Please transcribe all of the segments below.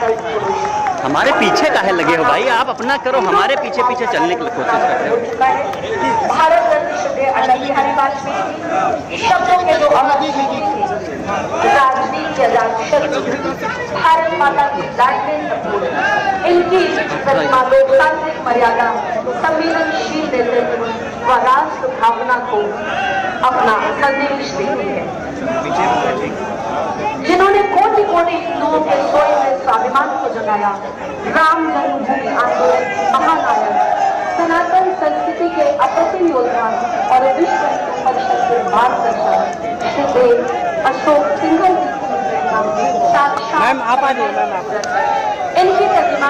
संकल्प पुरुष हमारे पीछे काहे लगे हो भाई, आप अपना करो, हमारे पीछे पीछे चलने की कोशिश करते हो। भारत रत्न श्री अटल बिहारी वाजपेयी इस शब्दों के जो अमर थे, राजनीति आजाद शत्रु, भारत माता की लाडले सपूत, इनकी प्रतिमा लोकतांत्रिक मर्यादा, संवेदनशील नेतृत्व व राष्ट्र भावना को अपना संदेश देती है। जिन्होंने कोटि कोटि हिंदुओं के सोए हुए स्वाभिमान को जगाया, राम जन्मभूमि आंदोलन के महानायक, सनातन संस्कृति के अप्रतिम योद्धा और विश्व हिंदू परिषद के मार्गदर्शक श्री देव अशोक सिंघल जी की साक्षात इनकी प्रतिमा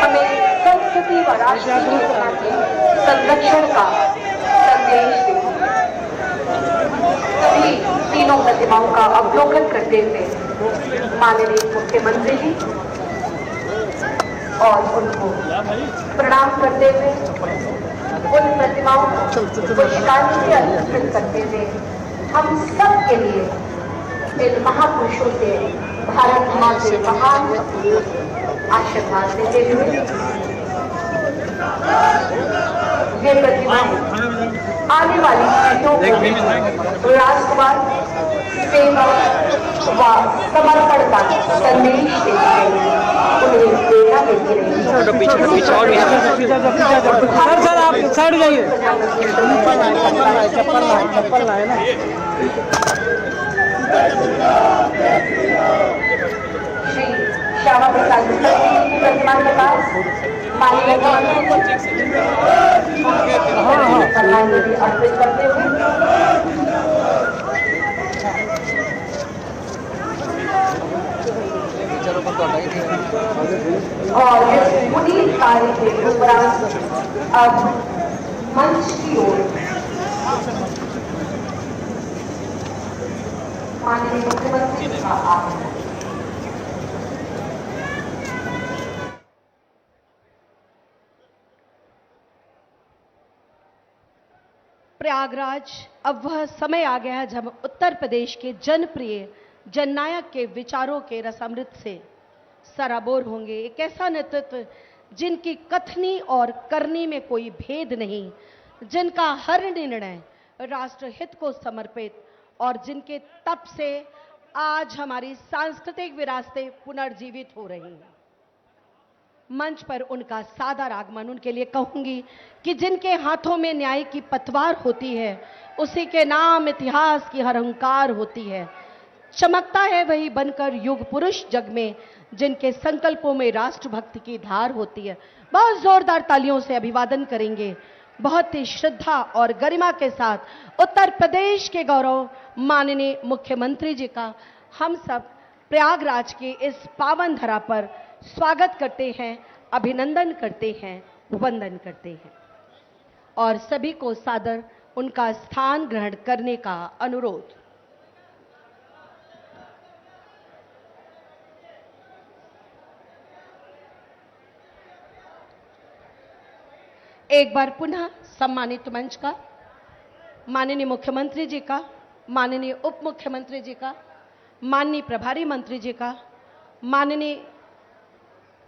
हमें संस्कृति व राष्ट्रीय चेतना के संरक्षण का संदेश देती है। सभी तीनों प्रतिमाओं का अवलोकन करते हुए माननीय मुख्यमंत्री जी और उनको प्रणाम करते हुए उन प्रतिमाओं को पुष्पांजलि अर्पित करते हुए हम सब के लिए इन महापुरुषों से भारत मां से महान आशीर्वाद देते हुए ये प्रतिमा आने वाली पीढ़ियों को राष्ट्रवाद, सेवा व समर्पण का संदेश देती है, उन्हें प्रेरणा देती रहेगी। सर आप साइड जाइए। चप्पल लाए ना। श्री श्यामा प्रसाद मुखर्जी की प्रतिमा के पास माननीय श्रद्धांजलि अर्पित करते हुए और इस पुनीत कार्य के उपरांत अब मंच की ओर माननीय मुख्यमंत्री का आगमन। प्रयागराज अब वह समय आ गया है जब उत्तर प्रदेश के जनप्रिय जननायक के विचारों के रसामृत से सराबोर होंगे। एक ऐसा नेतृत्व जिनकी कथनी और करनी में कोई भेद नहीं, जिनका हर निर्णय राष्ट्रहित को समर्पित और जिनके तप से आज हमारी सांस्कृतिक विरासतें पुनर्जीवित हो रही हैं। मंच पर उनका सादर आगमन उनके लिए कहूंगी कि जिनके हाथों में न्याय की पतवार होती है, उसी के नाम इतिहास की हरहंकार होती है। चमकता है वही बनकर युग पुरुष जग में, जिनके संकल्पों में राष्ट्रभक्ति की धार होती है। बहुत जोरदार तालियों से अभिवादन करेंगे बहुत ही श्रद्धा और गरिमा के साथ उत्तर प्रदेश के गौरव माननीय मुख्यमंत्री जी का हम सब प्रयागराज के इस पावन धरा पर स्वागत करते हैं, अभिनंदन करते हैं, वंदन करते हैं और सभी को सादर उनका स्थान ग्रहण करने का अनुरोध। एक बार पुनः सम्मानित मंच का, माननीय मुख्यमंत्री जी का, माननीय उप मुख्यमंत्री जी का, माननीय प्रभारी मंत्री जी का, माननीय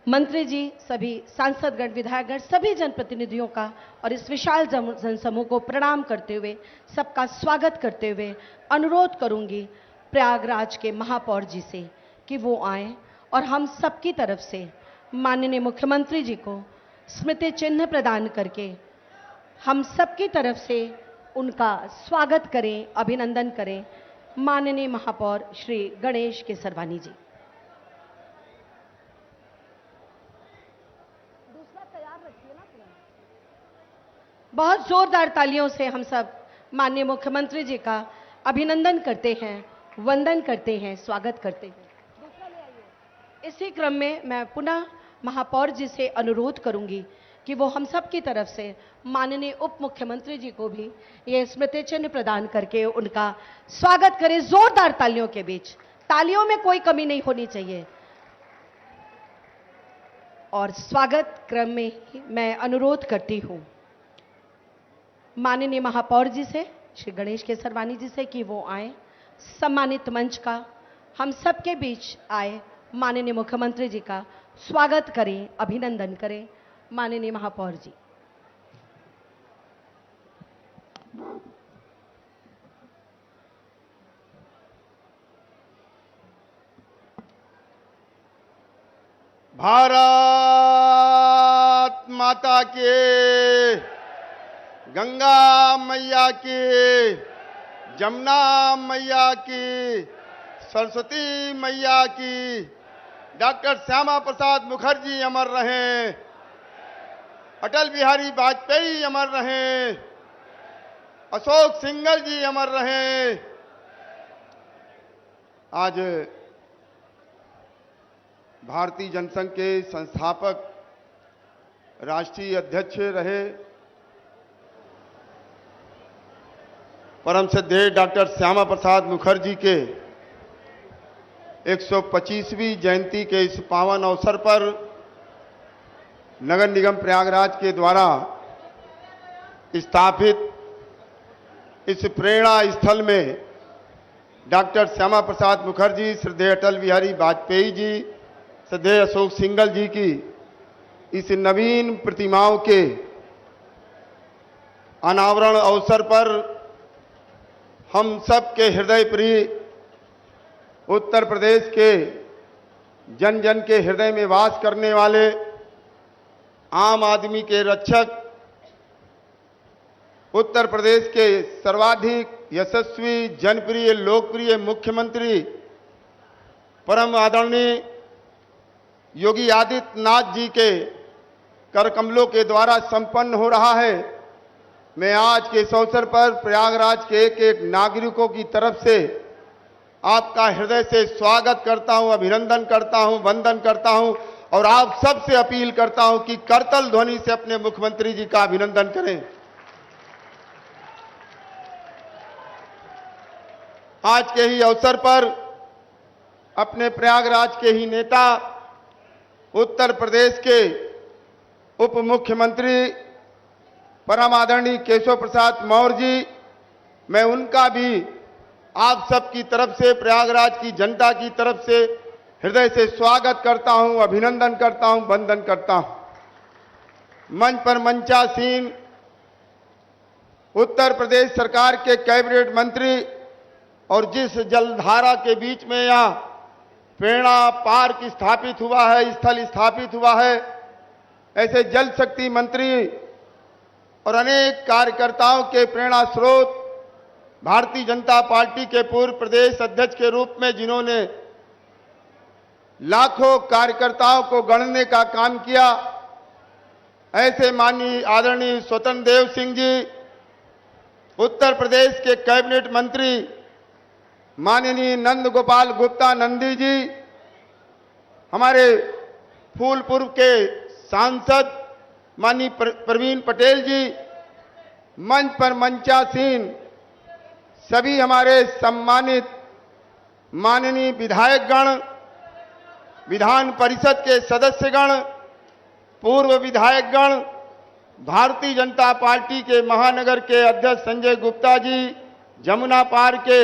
मंत्री जी, सभी सांसदगण, विधायकगण, सभी जनप्रतिनिधियों का और इस विशाल जनसमूह को प्रणाम करते हुए सबका स्वागत करते हुए अनुरोध करूंगी प्रयागराज के महापौर जी से कि वो आएं और हम सबकी तरफ से माननीय मुख्यमंत्री जी को स्मृति चिन्ह प्रदान करके हम सबकी तरफ से उनका स्वागत करें, अभिनंदन करें। माननीय महापौर श्री गणेश केसरवानी जी। बहुत जोरदार तालियों से हम सब माननीय मुख्यमंत्री जी का अभिनंदन करते हैं, वंदन करते हैं, स्वागत करते हैं। इसी क्रम में मैं पुनः महापौर जी से अनुरोध करूंगी कि वो हम सब की तरफ से माननीय उप मुख्यमंत्री जी को भी ये स्मृति चिन्ह प्रदान करके उनका स्वागत करें जोरदार तालियों के बीच। तालियों में कोई कमी नहीं होनी चाहिए। और स्वागत क्रम में मैं अनुरोध करती हूं माननीय महापौर जी से, श्री गणेश केसरवानी जी से कि वो आए, सम्मानित मंच का हम सबके बीच आए माननीय मुख्यमंत्री जी का स्वागत करें, अभिनंदन करें। माननीय महापौर जी। भारत माता की, गंगा मैया की, जमुना मैया की, सरस्वती मैया की, डॉक्टर श्यामा प्रसाद मुखर्जी अमर रहें, अटल बिहारी वाजपेयी अमर रहें, अशोक सिंघल जी अमर रहें। आज भारतीय जनसंघ के संस्थापक राष्ट्रीय अध्यक्ष रहे परम श्रद्धेय डॉक्टर श्यामा प्रसाद मुखर्जी के 125वीं जयंती के इस पावन अवसर पर नगर निगम प्रयागराज के द्वारा स्थापित इस प्रेरणा स्थल में डॉक्टर श्यामा प्रसाद मुखर्जी, श्रद्धेय अटल बिहारी वाजपेयी जी, श्रद्धेय अशोक सिंघल जी की इस नवीन प्रतिमाओं के अनावरण अवसर पर हम सब के हृदय प्रिय उत्तर प्रदेश के जन जन के हृदय में वास करने वाले आम आदमी के रक्षक, उत्तर प्रदेश के सर्वाधिक यशस्वी, जनप्रिय, लोकप्रिय मुख्यमंत्री परम आदरणीय योगी आदित्यनाथ जी के कर कमलों के द्वारा संपन्न हो रहा है। मैं आज के इस अवसर पर प्रयागराज के एक एक नागरिकों की तरफ से आपका हृदय से स्वागत करता हूं, अभिनंदन करता हूं, वंदन करता हूं और आप सबसे अपील करता हूं कि करतल ध्वनि से अपने मुख्यमंत्री जी का अभिनंदन करें। आज के ही अवसर पर अपने प्रयागराज के ही नेता, उत्तर प्रदेश के उप मुख्यमंत्री परम आदरणीय केशव प्रसाद मौर्य जी, मैं उनका भी आप सबकी तरफ से, प्रयागराज की जनता की तरफ से हृदय से स्वागत करता हूं, अभिनंदन करता हूं, वंदन करता हूं। मंच पर मंचासीन उत्तर प्रदेश सरकार के कैबिनेट मंत्री और जिस जलधारा के बीच में यहाँ प्रेरणा पार्क स्थापित हुआ है, स्थल स्थापित हुआ है, ऐसे जल शक्ति मंत्री और अनेक कार्यकर्ताओं के प्रेरणा स्रोत भारतीय जनता पार्टी के पूर्व प्रदेश अध्यक्ष के रूप में जिन्होंने लाखों कार्यकर्ताओं को गढ़ने का काम किया, ऐसे माननीय आदरणीय स्वतंत्र देव सिंह जी, उत्तर प्रदेश के कैबिनेट मंत्री माननीय नंद गोपाल गुप्ता नंदी जी, हमारे फूलपुर के सांसद माननीय प्रवीण पटेल जी, मंच पर मंचासीन सभी हमारे सम्मानित माननीय विधायकगण, विधान परिषद के सदस्यगण, पूर्व विधायकगण, भारतीय जनता पार्टी के महानगर के अध्यक्ष संजय गुप्ता जी, जमुना पार के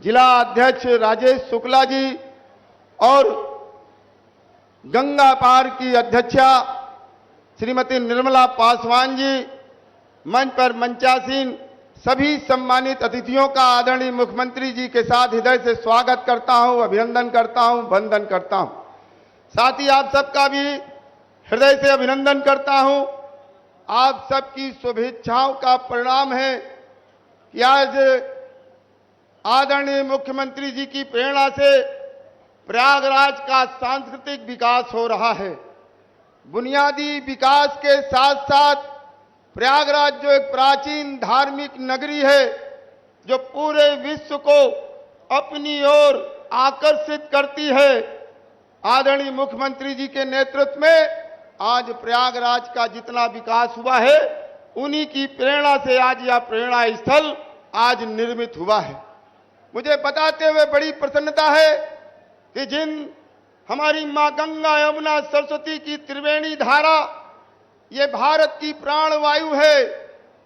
जिला अध्यक्ष राजेश शुक्ला जी और गंगा पार की अध्यक्षा श्रीमती निर्मला पासवान जी, मंच पर मंचासीन सभी सम्मानित अतिथियों का आदरणीय मुख्यमंत्री जी के साथ हृदय से स्वागत करता हूं, अभिनंदन करता हूं, वंदन करता हूं। साथ ही आप सबका भी हृदय से अभिनंदन करता हूं। आप सबकी शुभेच्छाओं का परिणाम है कि आज आदरणीय मुख्यमंत्री जी की प्रेरणा से प्रयागराज का सांस्कृतिक विकास हो रहा है। बुनियादी विकास के साथ साथ प्रयागराज जो एक प्राचीन धार्मिक नगरी है, जो पूरे विश्व को अपनी ओर आकर्षित करती है, आदरणीय मुख्यमंत्री जी के नेतृत्व में आज प्रयागराज का जितना विकास हुआ है, उन्हीं की प्रेरणा से आज यह प्रेरणा स्थल आज निर्मित हुआ है। मुझे बताते हुए बड़ी प्रसन्नता है कि जिन हमारी मां गंगा, यमुना, सरस्वती की त्रिवेणी धारा, ये भारत की प्राणवायु है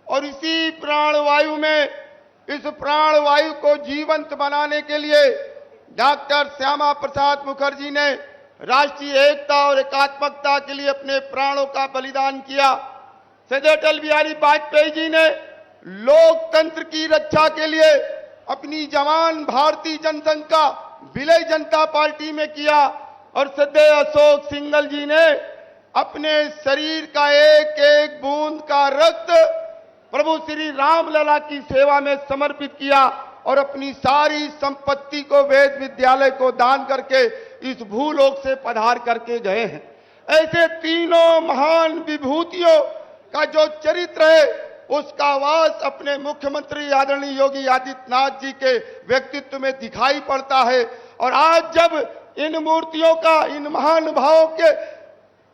और इसी प्राणवायु में, इस प्राणवायु को जीवंत बनाने के लिए डॉक्टर श्यामा प्रसाद मुखर्जी ने राष्ट्रीय एकता और एकात्मकता के लिए अपने प्राणों का बलिदान किया। श्री अटल बिहारी वाजपेयी जी ने लोकतंत्र की रक्षा के लिए अपनी जवान भारतीय जनसंघ का विलय जनता पार्टी में किया और श्रद्धेय अशोक सिंघल जी ने अपने शरीर का एक एक बूंद का रक्त प्रभु श्री रामलला की सेवा में समर्पित किया और अपनी सारी संपत्ति को वेद विद्यालय को दान करके इस भूलोक से पधार करके गए हैं। ऐसे तीनों महान विभूतियों का जो चरित्र है उसका वास अपने मुख्यमंत्री आदरणीय योगी आदित्यनाथ जी के व्यक्तित्व में दिखाई पड़ता है। और आज जब इन मूर्तियों का, इन महान भावों के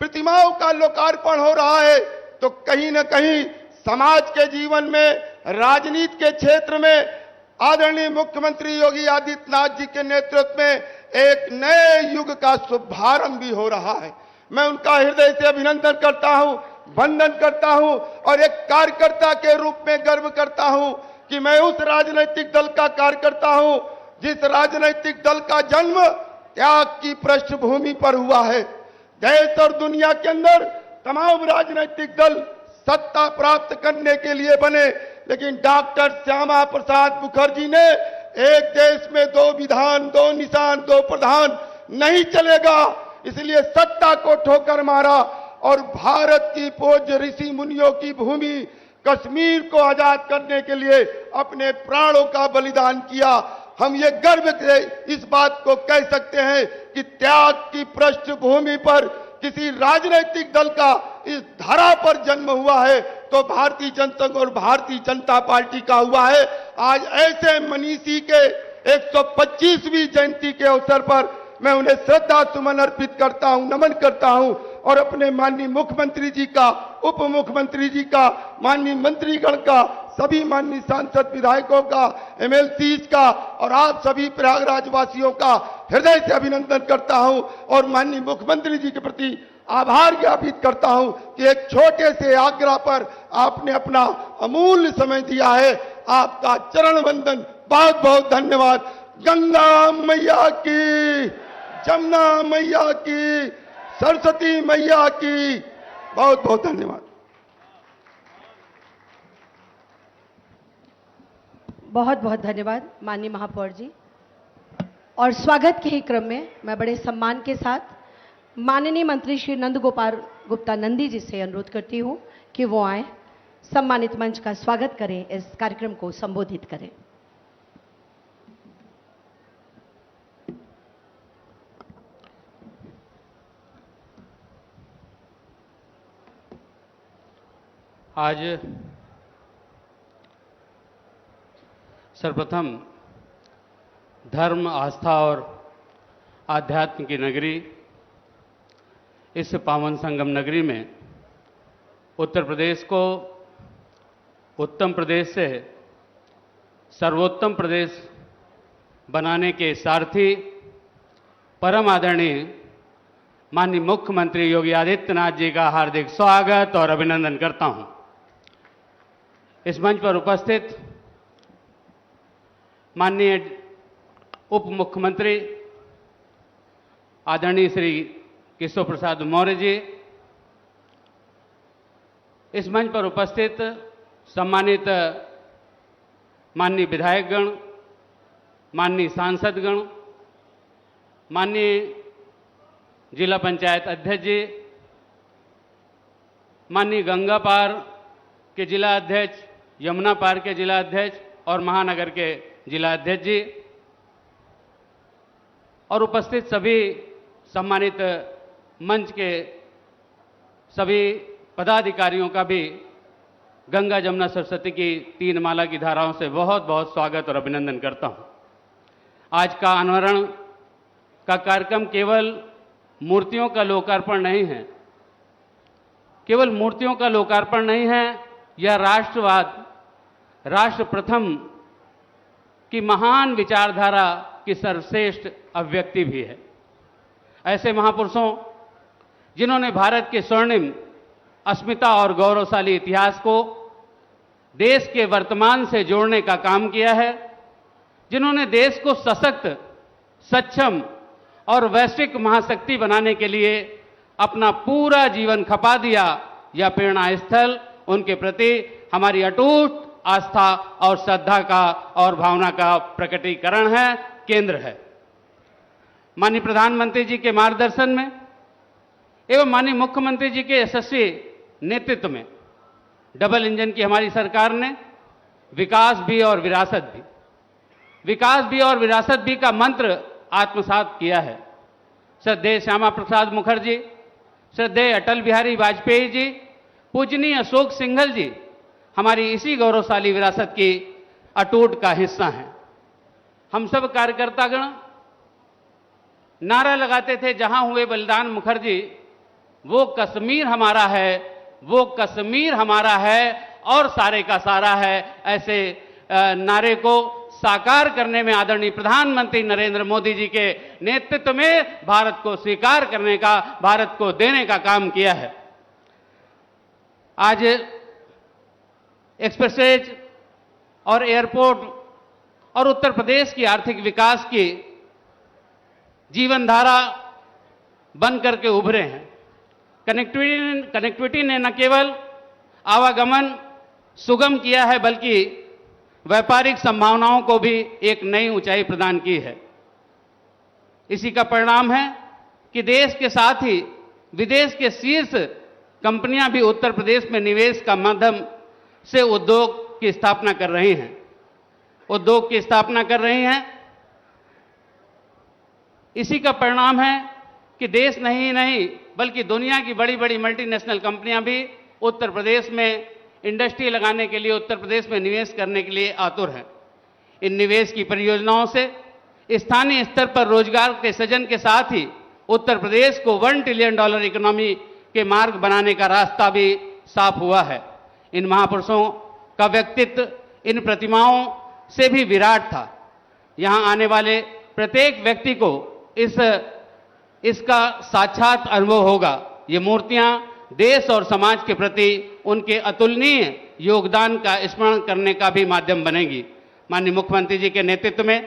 प्रतिमाओं का लोकार्पण हो रहा है तो कहीं न कहीं समाज के जीवन में, राजनीति के क्षेत्र में आदरणीय मुख्यमंत्री योगी आदित्यनाथ जी के नेतृत्व में एक नए युग का शुभारंभ भी हो रहा है। मैं उनका हृदय से अभिनंदन करता हूं, वंदन करता हूं और एक कार्यकर्ता के रूप में गर्व करता हूं कि मैं उस राजनीतिक दल का कार्यकर्ता हूं जिस राजनीतिक दल का जन्म त्याग की पृष्ठभूमि पर हुआ है। देश और दुनिया के अंदर तमाम राजनीतिक दल सत्ता प्राप्त करने के लिए बने, लेकिन डॉक्टर श्यामा प्रसाद मुखर्जी ने एक देश में दो विधान, दो निशान, दो प्रधान नहीं चलेगा, इसलिए सत्ता को ठोकर मारा और भारत की पूज्य ऋषि मुनियों की भूमि कश्मीर को आजाद करने के लिए अपने प्राणों का बलिदान किया। हम ये गर्व से इस बात को कह सकते हैं कि त्याग की पृष्ठभूमि पर किसी राजनीतिक दल का इस धरा पर जन्म हुआ है तो भारतीय जनता और भारतीय जनता पार्टी का हुआ है। आज ऐसे मनीषी के 125वीं जयंती के अवसर पर मैं उन्हें श्रद्धा सुमन अर्पित करता हूं, नमन करता हूं और अपने माननीय मुख्यमंत्री जी का, उप मुख्यमंत्री जी का, माननीय मंत्रीगण का, सभी माननीय सांसद विधायकों का, एमएलसीज का और आप सभी प्रयागराज वासियों का हृदय से अभिनंदन करता हूं और माननीय मुख्यमंत्री जी के प्रति आभार ज्ञापित करता हूं कि एक छोटे से आग्रह पर आपने अपना अमूल्य समय दिया है। आपका चरण वंदन, बहुत बहुत धन्यवाद। गंगा मैया की, जमुना मैया की, सरस्वती मैया की, बहुत बहुत धन्यवाद। बहुत बहुत धन्यवाद माननीय महापौर जी। और स्वागत के ही क्रम में मैं बड़े सम्मान के साथ माननीय मंत्री श्री नंद गोपाल गुप्ता नंदी जी से अनुरोध करती हूं कि वो आए, सम्मानित मंच का स्वागत करें, इस कार्यक्रम को संबोधित करें। आज सर्वप्रथम धर्म, आस्था और आध्यात्म की नगरी, इस पावन संगम नगरी में उत्तर प्रदेश को उत्तम प्रदेश से सर्वोत्तम प्रदेश बनाने के सारथी परम आदरणीय माननीय मुख्यमंत्री योगी आदित्यनाथ जी का हार्दिक स्वागत और अभिनंदन करता हूं। इस मंच पर उपस्थित माननीय उप मुख्यमंत्री आदरणीय श्री केशव प्रसाद मौर्य जी, इस मंच पर उपस्थित सम्मानित माननीय विधायकगण, माननीय सांसदगण, माननीय जिला पंचायत अध्यक्ष जी, माननीय गंगा पार के जिला अध्यक्ष, यमुना पार के जिला अध्यक्ष और महानगर के जिला अध्यक्ष जी और उपस्थित सभी सम्मानित मंच के सभी पदाधिकारियों का भी गंगा जमुना सरस्वती की 3 माला की धाराओं से बहुत बहुत स्वागत और अभिनंदन करता हूं। आज का अनावरण का कार्यक्रम केवल मूर्तियों का लोकार्पण नहीं है, केवल मूर्तियों का लोकार्पण नहीं है, यह राष्ट्रवाद, राष्ट्र प्रथम की महान विचारधारा की सर्वश्रेष्ठ अभिव्यक्ति भी है। ऐसे महापुरुषों जिन्होंने भारत के स्वर्णिम अस्मिता और गौरवशाली इतिहास को देश के वर्तमान से जोड़ने का काम किया है, जिन्होंने देश को सशक्त सक्षम और वैश्विक महाशक्ति बनाने के लिए अपना पूरा जीवन खपा दिया, यह प्रेरणा स्थल उनके प्रति हमारी अटूट आस्था और श्रद्धा का और भावना का प्रकटीकरण है, केंद्र है। माननीय प्रधानमंत्री जी के मार्गदर्शन में एवं माननीय मुख्यमंत्री जी के यशस्वी नेतृत्व में डबल इंजन की हमारी सरकार ने विकास भी और विरासत भी, विकास भी और विरासत भी का मंत्र आत्मसात किया है। श्रद्धेय श्यामा प्रसाद मुखर्जी, श्रद्धेय अटल बिहारी वाजपेयी जी, पूजनीय अशोक सिंघल जी हमारी इसी गौरवशाली विरासत की अटूट का हिस्सा हैं। हम सब कार्यकर्तागण नारा लगाते थे, जहां हुए बलिदान मुखर्जी, वो कश्मीर हमारा है, वो कश्मीर हमारा है और सारे का सारा है। ऐसे नारे को साकार करने में आदरणीय प्रधानमंत्री नरेंद्र मोदी जी के नेतृत्व में भारत को स्वीकार करने का, भारत को देने का काम किया है। आज एक्सप्रेसवेज और एयरपोर्ट और उत्तर प्रदेश की आर्थिक विकास की जीवन धारा बन करके उभरे हैं। कनेक्टिविटी ने न केवल आवागमन सुगम किया है, बल्कि व्यापारिक संभावनाओं को भी एक नई ऊंचाई प्रदान की है। इसी का परिणाम है कि देश के साथ ही विदेश के शीर्ष कंपनियां भी उत्तर प्रदेश में निवेश का माध्यम से उद्योग की स्थापना कर रही हैं, उद्योग की स्थापना कर रही हैं। इसी का परिणाम है कि देश नहीं बल्कि दुनिया की बड़ी बड़ी मल्टीनेशनल कंपनियां भी उत्तर प्रदेश में इंडस्ट्री लगाने के लिए, उत्तर प्रदेश में निवेश करने के लिए आतुर हैं। इन निवेश की परियोजनाओं से स्थानीय स्तर पर रोजगार के सृजन के साथ ही उत्तर प्रदेश को $1 ट्रिलियन इकोनॉमी के मार्ग बनाने का रास्ता भी साफ हुआ है। इन महापुरुषों का व्यक्तित्व इन प्रतिमाओं से भी विराट था। यहां आने वाले प्रत्येक व्यक्ति को इसका साक्षात अनुभव होगा। ये मूर्तियां देश और समाज के प्रति उनके अतुलनीय योगदान का स्मरण करने का भी माध्यम बनेगी। माननीय मुख्यमंत्री जी के नेतृत्व में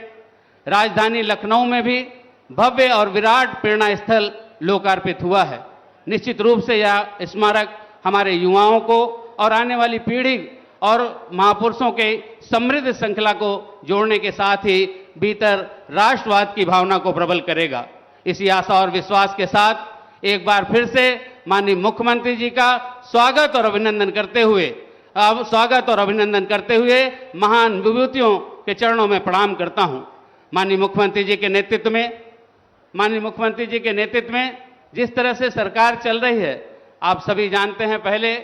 राजधानी लखनऊ में भी भव्य और विराट प्रेरणा स्थल लोकार्पित हुआ है। निश्चित रूप से यह स्मारक हमारे युवाओं को और आने वाली पीढ़ी और महापुरुषों के समृद्ध श्रृंखला को जोड़ने के साथ ही भीतर राष्ट्रवाद की भावना को प्रबल करेगा। इसी आशा और विश्वास के साथ एक बार फिर से माननीय मुख्यमंत्री जी का स्वागत और अभिनंदन करते हुए महान विभूतियों के चरणों में प्रणाम करता हूं। माननीय मुख्यमंत्री जी के नेतृत्व में जिस तरह से सरकार चल रही है, आप सभी जानते हैं पहले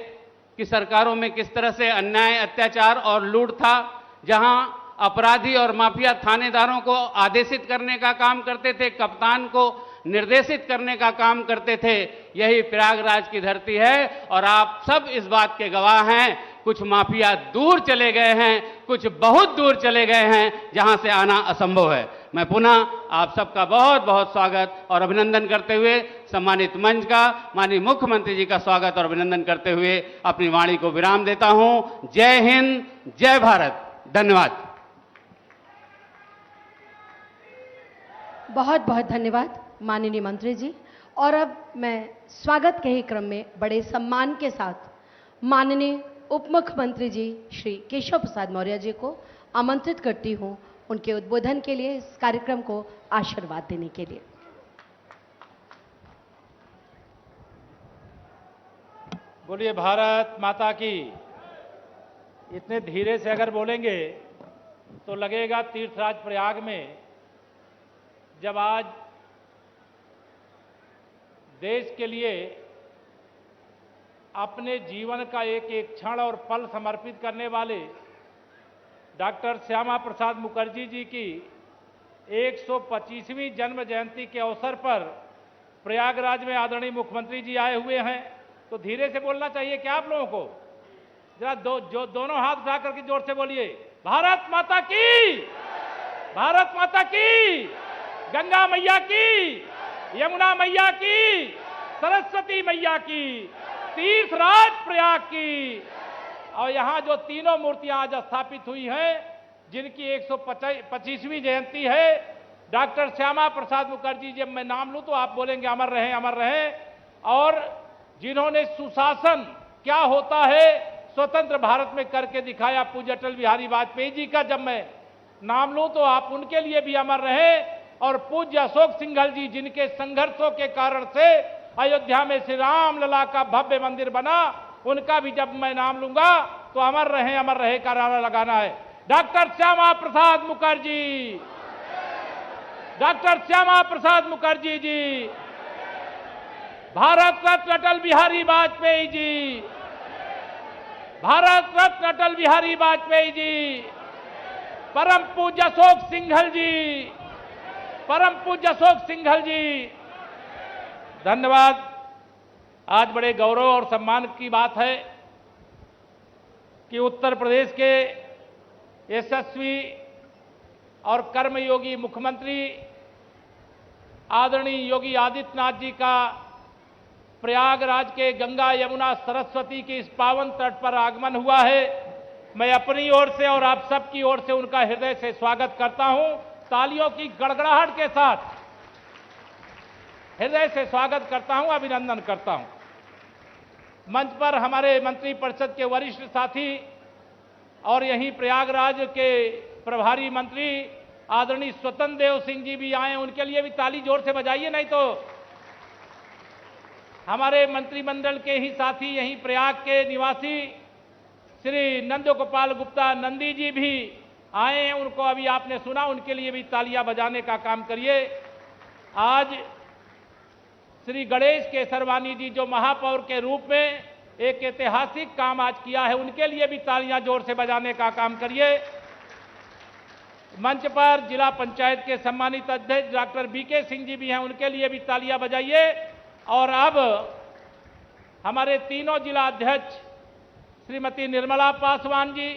कि सरकारों में किस तरह से अन्याय, अत्याचार और लूट था, जहां अपराधी और माफिया थानेदारों को आदेशित करने का काम करते थे, कप्तान को निर्देशित करने का काम करते थे। यही प्रयागराज की धरती है और आप सब इस बात के गवाह हैं। कुछ माफिया दूर चले गए हैं, कुछ बहुत दूर चले गए हैं, जहां से आना असंभव है। मैं पुनः आप सबका बहुत बहुत स्वागत और अभिनंदन करते हुए सम्मानित मंच का माननीय मुख्यमंत्री जी का स्वागत और अभिनंदन करते हुए अपनी वाणी को विराम देता हूं। जय हिंद, जय भारत, धन्यवाद। बहुत बहुत धन्यवाद माननीय मंत्री जी। और अब मैं स्वागत के ही क्रम में बड़े सम्मान के साथ माननीय उप मुख्यमंत्री जी श्री केशव प्रसाद मौर्य जी को आमंत्रित करती हूं उनके उद्बोधन के लिए, इस कार्यक्रम को आशीर्वाद देने के लिए। बोलिए भारत माता की। इतने धीरे से अगर बोलेंगे तो लगेगा तीर्थराज प्रयाग में जब आज देश के लिए अपने जीवन का एक एक क्षण और पल समर्पित करने वाले डॉक्टर श्यामा प्रसाद मुखर्जी जी की 125वीं जन्म जयंती के अवसर पर प्रयागराज में आदरणीय मुख्यमंत्री जी आए हुए हैं। तो धीरे से बोलना चाहिए क्या आप लोगों को? जरा दोनों हाथ उठा करके जोर से बोलिए, भारत माता की, भारत माता की, गंगा मैया की, यमुना मैया की, सरस्वती मैया की, तीर्थराज प्रयाग की। और यहां जो तीनों मूर्तियां आज स्थापित हुई हैं, जिनकी 125वीं जयंती है, डॉक्टर श्यामा प्रसाद मुखर्जी, जब मैं नाम लूं तो आप बोलेंगे अमर रहे, अमर रहे। और जिन्होंने सुशासन क्या होता है स्वतंत्र भारत में करके दिखाया, पूज्य अटल बिहारी वाजपेयी जी का जब मैं नाम लूं तो आप उनके लिए भी अमर रहे। और पूज्य अशोक सिंघल जी, जिनके संघर्षों के कारण से अयोध्या में श्री राम लला का भव्य मंदिर बना, उनका भी जब मैं नाम लूंगा तो अमर रहे का नारा लगाना है। डॉक्टर श्यामा प्रसाद मुखर्जी, डॉक्टर श्यामा प्रसाद मुखर्जी जी, भारत रत्न अटल बिहारी वाजपेयी जी, भारत रत्न अटल बिहारी वाजपेयी जी, परम पूज्य अशोक सिंघल जी, परम पूज्य अशोक सिंघल जी। धन्यवाद। आज बड़े गौरव और सम्मान की बात है कि उत्तर प्रदेश के यशस्वी और कर्मयोगी मुख्यमंत्री आदरणीय योगी आदित्यनाथ जी का प्रयागराज के गंगा यमुना सरस्वती के इस पावन तट पर आगमन हुआ है। मैं अपनी ओर से और आप सबकी ओर से उनका हृदय से स्वागत करता हूं। तालियों की गड़गड़ाहट के साथ हृदय से स्वागत करता हूं, अभिनंदन करता हूं। मंच पर हमारे मंत्रिपरिषद के वरिष्ठ साथी और यहीं प्रयागराज के प्रभारी मंत्री आदरणीय स्वतंत्र देव सिंह जी भी आए, उनके लिए भी ताली जोर से बजाइए। नहीं तो हमारे मंत्रिमंडल के ही साथी यहीं प्रयाग के निवासी श्री नंद गोपाल गुप्ता नंदी जी भी आए हैं, उनको अभी आपने सुना, उनके लिए भी तालियां बजाने का काम करिए। आज श्री गणेश केसरवानी जी जो महापौर के रूप में एक ऐतिहासिक काम आज किया है, उनके लिए भी तालियां जोर से बजाने का काम करिए। मंच पर जिला पंचायत के सम्मानित अध्यक्ष डॉक्टर बीके सिंह जी भी हैं, उनके लिए भी तालियां बजाइए। और अब हमारे तीनों जिला अध्यक्ष श्रीमती निर्मला पासवान जी,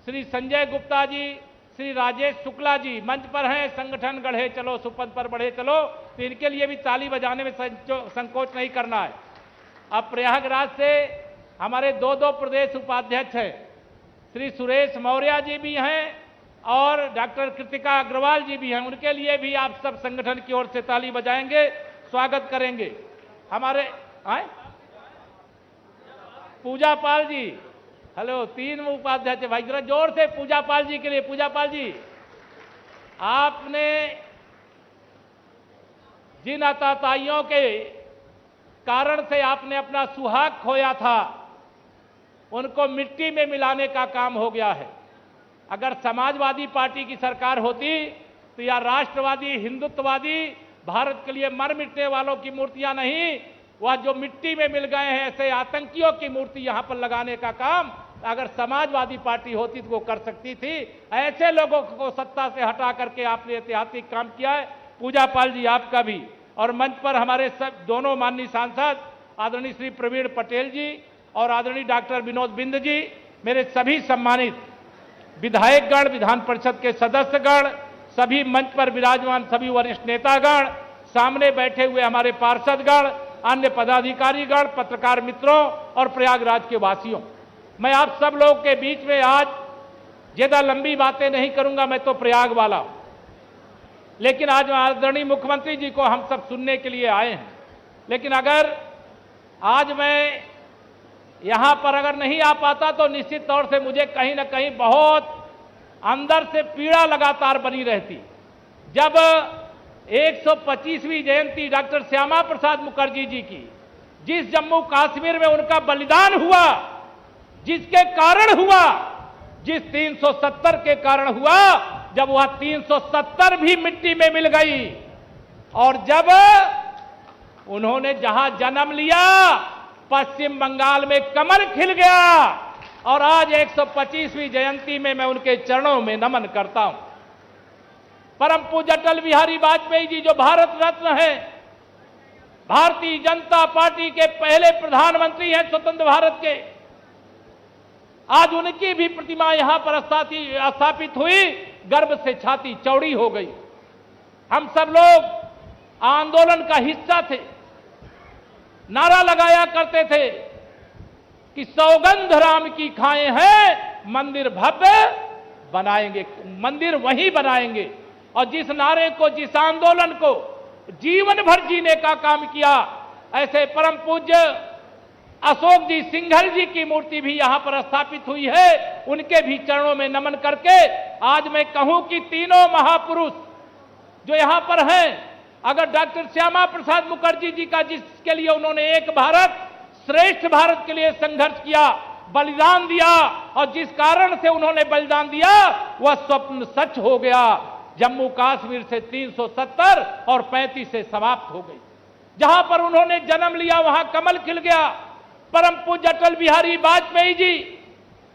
श्री संजय गुप्ता जी, श्री राजेश शुक्ला जी मंच पर हैं। संगठन गढ़े चलो सुपथ पर बढ़े चलो, तो इनके लिए भी ताली बजाने में संकोच नहीं करना है। अब प्रयागराज से हमारे दो प्रदेश उपाध्यक्ष हैं, श्री सुरेश मौर्य जी भी हैं और डॉक्टर कृतिका अग्रवाल जी भी हैं, उनके लिए भी आप सब संगठन की ओर से ताली बजाएंगे, स्वागत करेंगे। हमारे पूजा पाल जी, हेलो, 3 उपाध्यक्ष भाई, जरा जोर से पूजा पाल जी के लिए। पूजा पाल जी, आपने जिन अताताइयों के कारण से आपने अपना सुहाग खोया था, उनको मिट्टी में मिलाने का काम हो गया है। अगर समाजवादी पार्टी की सरकार होती तो यह राष्ट्रवादी हिंदुत्ववादी भारत के लिए मर मिटने वालों की मूर्तियां नहीं, वह जो मिट्टी में मिल गए हैं ऐसे आतंकियों की मूर्ति यहां पर लगाने का काम अगर समाजवादी पार्टी होती तो वो कर सकती थी। ऐसे लोगों को सत्ता से हटा करके आपने ऐतिहासिक काम किया है। पूजा पाल जी आपका भी। और मंच पर हमारे सब दोनों माननीय सांसद आदरणीय श्री प्रवीण पटेल जी और आदरणीय डॉक्टर विनोद बिंद जी, मेरे सभी सम्मानित विधायकगण, विधान परिषद के सदस्यगण, सभी मंच पर विराजमान सभी वरिष्ठ नेतागण, सामने बैठे हुए हमारे पार्षदगण, अन्य पदाधिकारीगण, पत्रकार मित्रों और प्रयागराज के वासियों, मैं आप सब लोग के बीच में आज ज्यादा लंबी बातें नहीं करूंगा, मैं तो प्रयाग वाला हूं। लेकिन आज आदरणीय मुख्यमंत्री जी को हम सब सुनने के लिए आए हैं। लेकिन अगर आज मैं यहां पर अगर नहीं आ पाता तो निश्चित तौर से मुझे कहीं ना कहीं बहुत अंदर से पीड़ा लगातार बनी रहती। जब 125वीं जयंती डॉक्टर श्यामा प्रसाद मुखर्जी जी की, जिस जम्मू कश्मीर में उनका बलिदान हुआ, जिसके कारण हुआ, जिस 370 के कारण हुआ, जब वह 370 भी मिट्टी में मिल गई और जब उन्होंने जहां जन्म लिया पश्चिम बंगाल में कमल खिल गया। और आज 125वीं जयंती में मैं उनके चरणों में नमन करता हूं। परम पूज्य अटल बिहारी वाजपेयी जी जो भारत रत्न हैं, भारतीय जनता पार्टी के पहले प्रधानमंत्री हैं स्वतंत्र भारत के, आज उनकी भी प्रतिमा यहां पर स्थापित हुई, गर्व से छाती चौड़ी हो गई। हम सब लोग आंदोलन का हिस्सा थे, नारा लगाया करते थे कि सौगंध राम की खाए हैं, मंदिर भव्य बनाएंगे, मंदिर वहीं बनाएंगे। और जिस नारे को, जिस आंदोलन को जीवन भर जीने का काम किया, ऐसे परम पूज्य अशोक जी सिंघल जी की मूर्ति भी यहां पर स्थापित हुई है। उनके भी चरणों में नमन करके आज मैं कहूं कि तीनों महापुरुष जो यहां पर हैं, अगर डॉक्टर श्यामा प्रसाद मुखर्जी जी का, जिसके लिए उन्होंने एक भारत श्रेष्ठ भारत के लिए संघर्ष किया, बलिदान दिया, और जिस कारण से उन्होंने बलिदान दिया वह स्वप्न सच हो गया। जम्मू कश्मीर से 370 और 35 से समाप्त हो गई। जहां पर उन्होंने जन्म लिया वहां कमल खिल गया। परम पूज्य अटल बिहारी वाजपेयी जी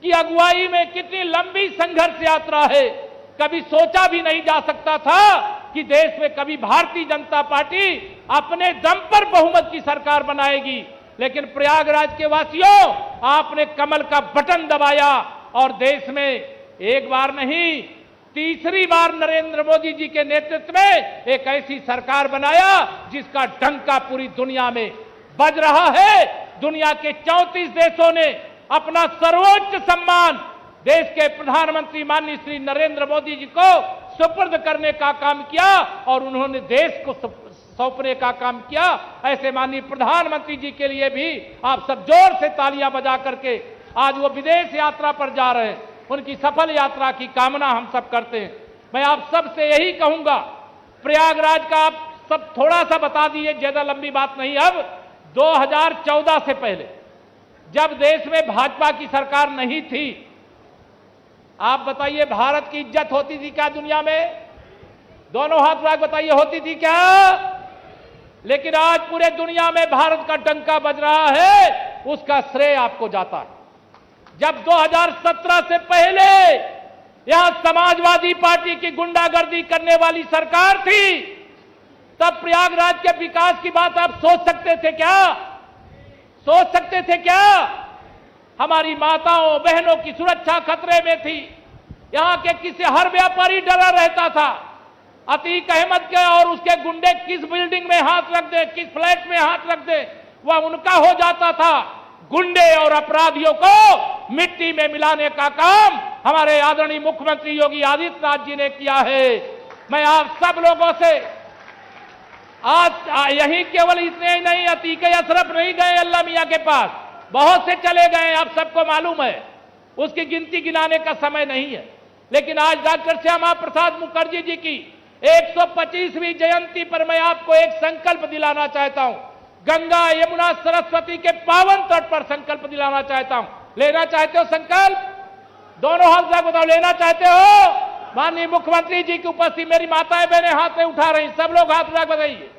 की अगुवाई में कितनी लंबी संघर्ष यात्रा है। कभी सोचा भी नहीं जा सकता था कि देश में कभी भारतीय जनता पार्टी अपने दम पर बहुमत की सरकार बनाएगी, लेकिन प्रयागराज के वासियों, आपने कमल का बटन दबाया और देश में एक बार नहीं, तीसरी बार नरेंद्र मोदी जी के नेतृत्व में एक ऐसी सरकार बनाया जिसका डंका पूरी दुनिया में बज रहा है। दुनिया के 34 देशों ने अपना सर्वोच्च सम्मान देश के प्रधानमंत्री माननीय श्री नरेंद्र मोदी जी को सुपुर्द करने का काम किया और उन्होंने देश को सौंपने का काम किया। ऐसे माननीय प्रधानमंत्री जी के लिए भी आप सब जोर से तालियां बजा करके, आज वो विदेश यात्रा पर जा रहे हैं, उनकी सफल यात्रा की कामना हम सब करते हैं। मैं आप सब से यही कहूंगा, प्रयागराज का आप सब थोड़ा सा बता दीजिए, ज्यादा लंबी बात नहीं। अब 2014 से पहले जब देश में भाजपा की सरकार नहीं थी, आप बताइए भारत की इज्जत होती थी क्या दुनिया में? दोनों हाथ उठा के बताइए, होती थी क्या? लेकिन आज पूरे दुनिया में भारत का डंका बज रहा है, उसका श्रेय आपको जाता है। जब 2017 से पहले यहां समाजवादी पार्टी की गुंडागर्दी करने वाली सरकार थी, तब प्रयागराज के विकास की बात आप सोच सकते थे क्या? सोच सकते थे क्या? हमारी माताओं बहनों की सुरक्षा खतरे में थी। यहां के किसी हर व्यापारी डरा रहता था, अतीक अहमद के और उसके गुंडे किस बिल्डिंग में हाथ रख दे, किस फ्लैट में हाथ रख दे, वह उनका हो जाता था। गुंडे और अपराधियों को मिट्टी में मिलाने का काम हमारे आदरणीय मुख्यमंत्री योगी आदित्यनाथ जी ने किया है। मैं आप सब लोगों से आज यही केवल इतने ही नहीं, अतीक अशरफ नहीं गए अल्लाह मियां के पास, बहुत से चले गए, आप सबको मालूम है, उसकी गिनती गिनाने का समय नहीं है। लेकिन आज डॉक्टर श्यामा प्रसाद मुखर्जी जी की 125वीं जयंती पर मैं आपको एक संकल्प दिलाना चाहता हूं। गंगा यमुना सरस्वती के पावन तट पर संकल्प दिलाना चाहता हूं। लेना चाहते हो संकल्प? दोनों हाथ रख बताओ, लेना चाहते हो? माननीय मुख्यमंत्री जी की उपस्थिति, मेरी माताएं बहनें हाथ में उठा रही, सब लोग हाथ रख बताइए।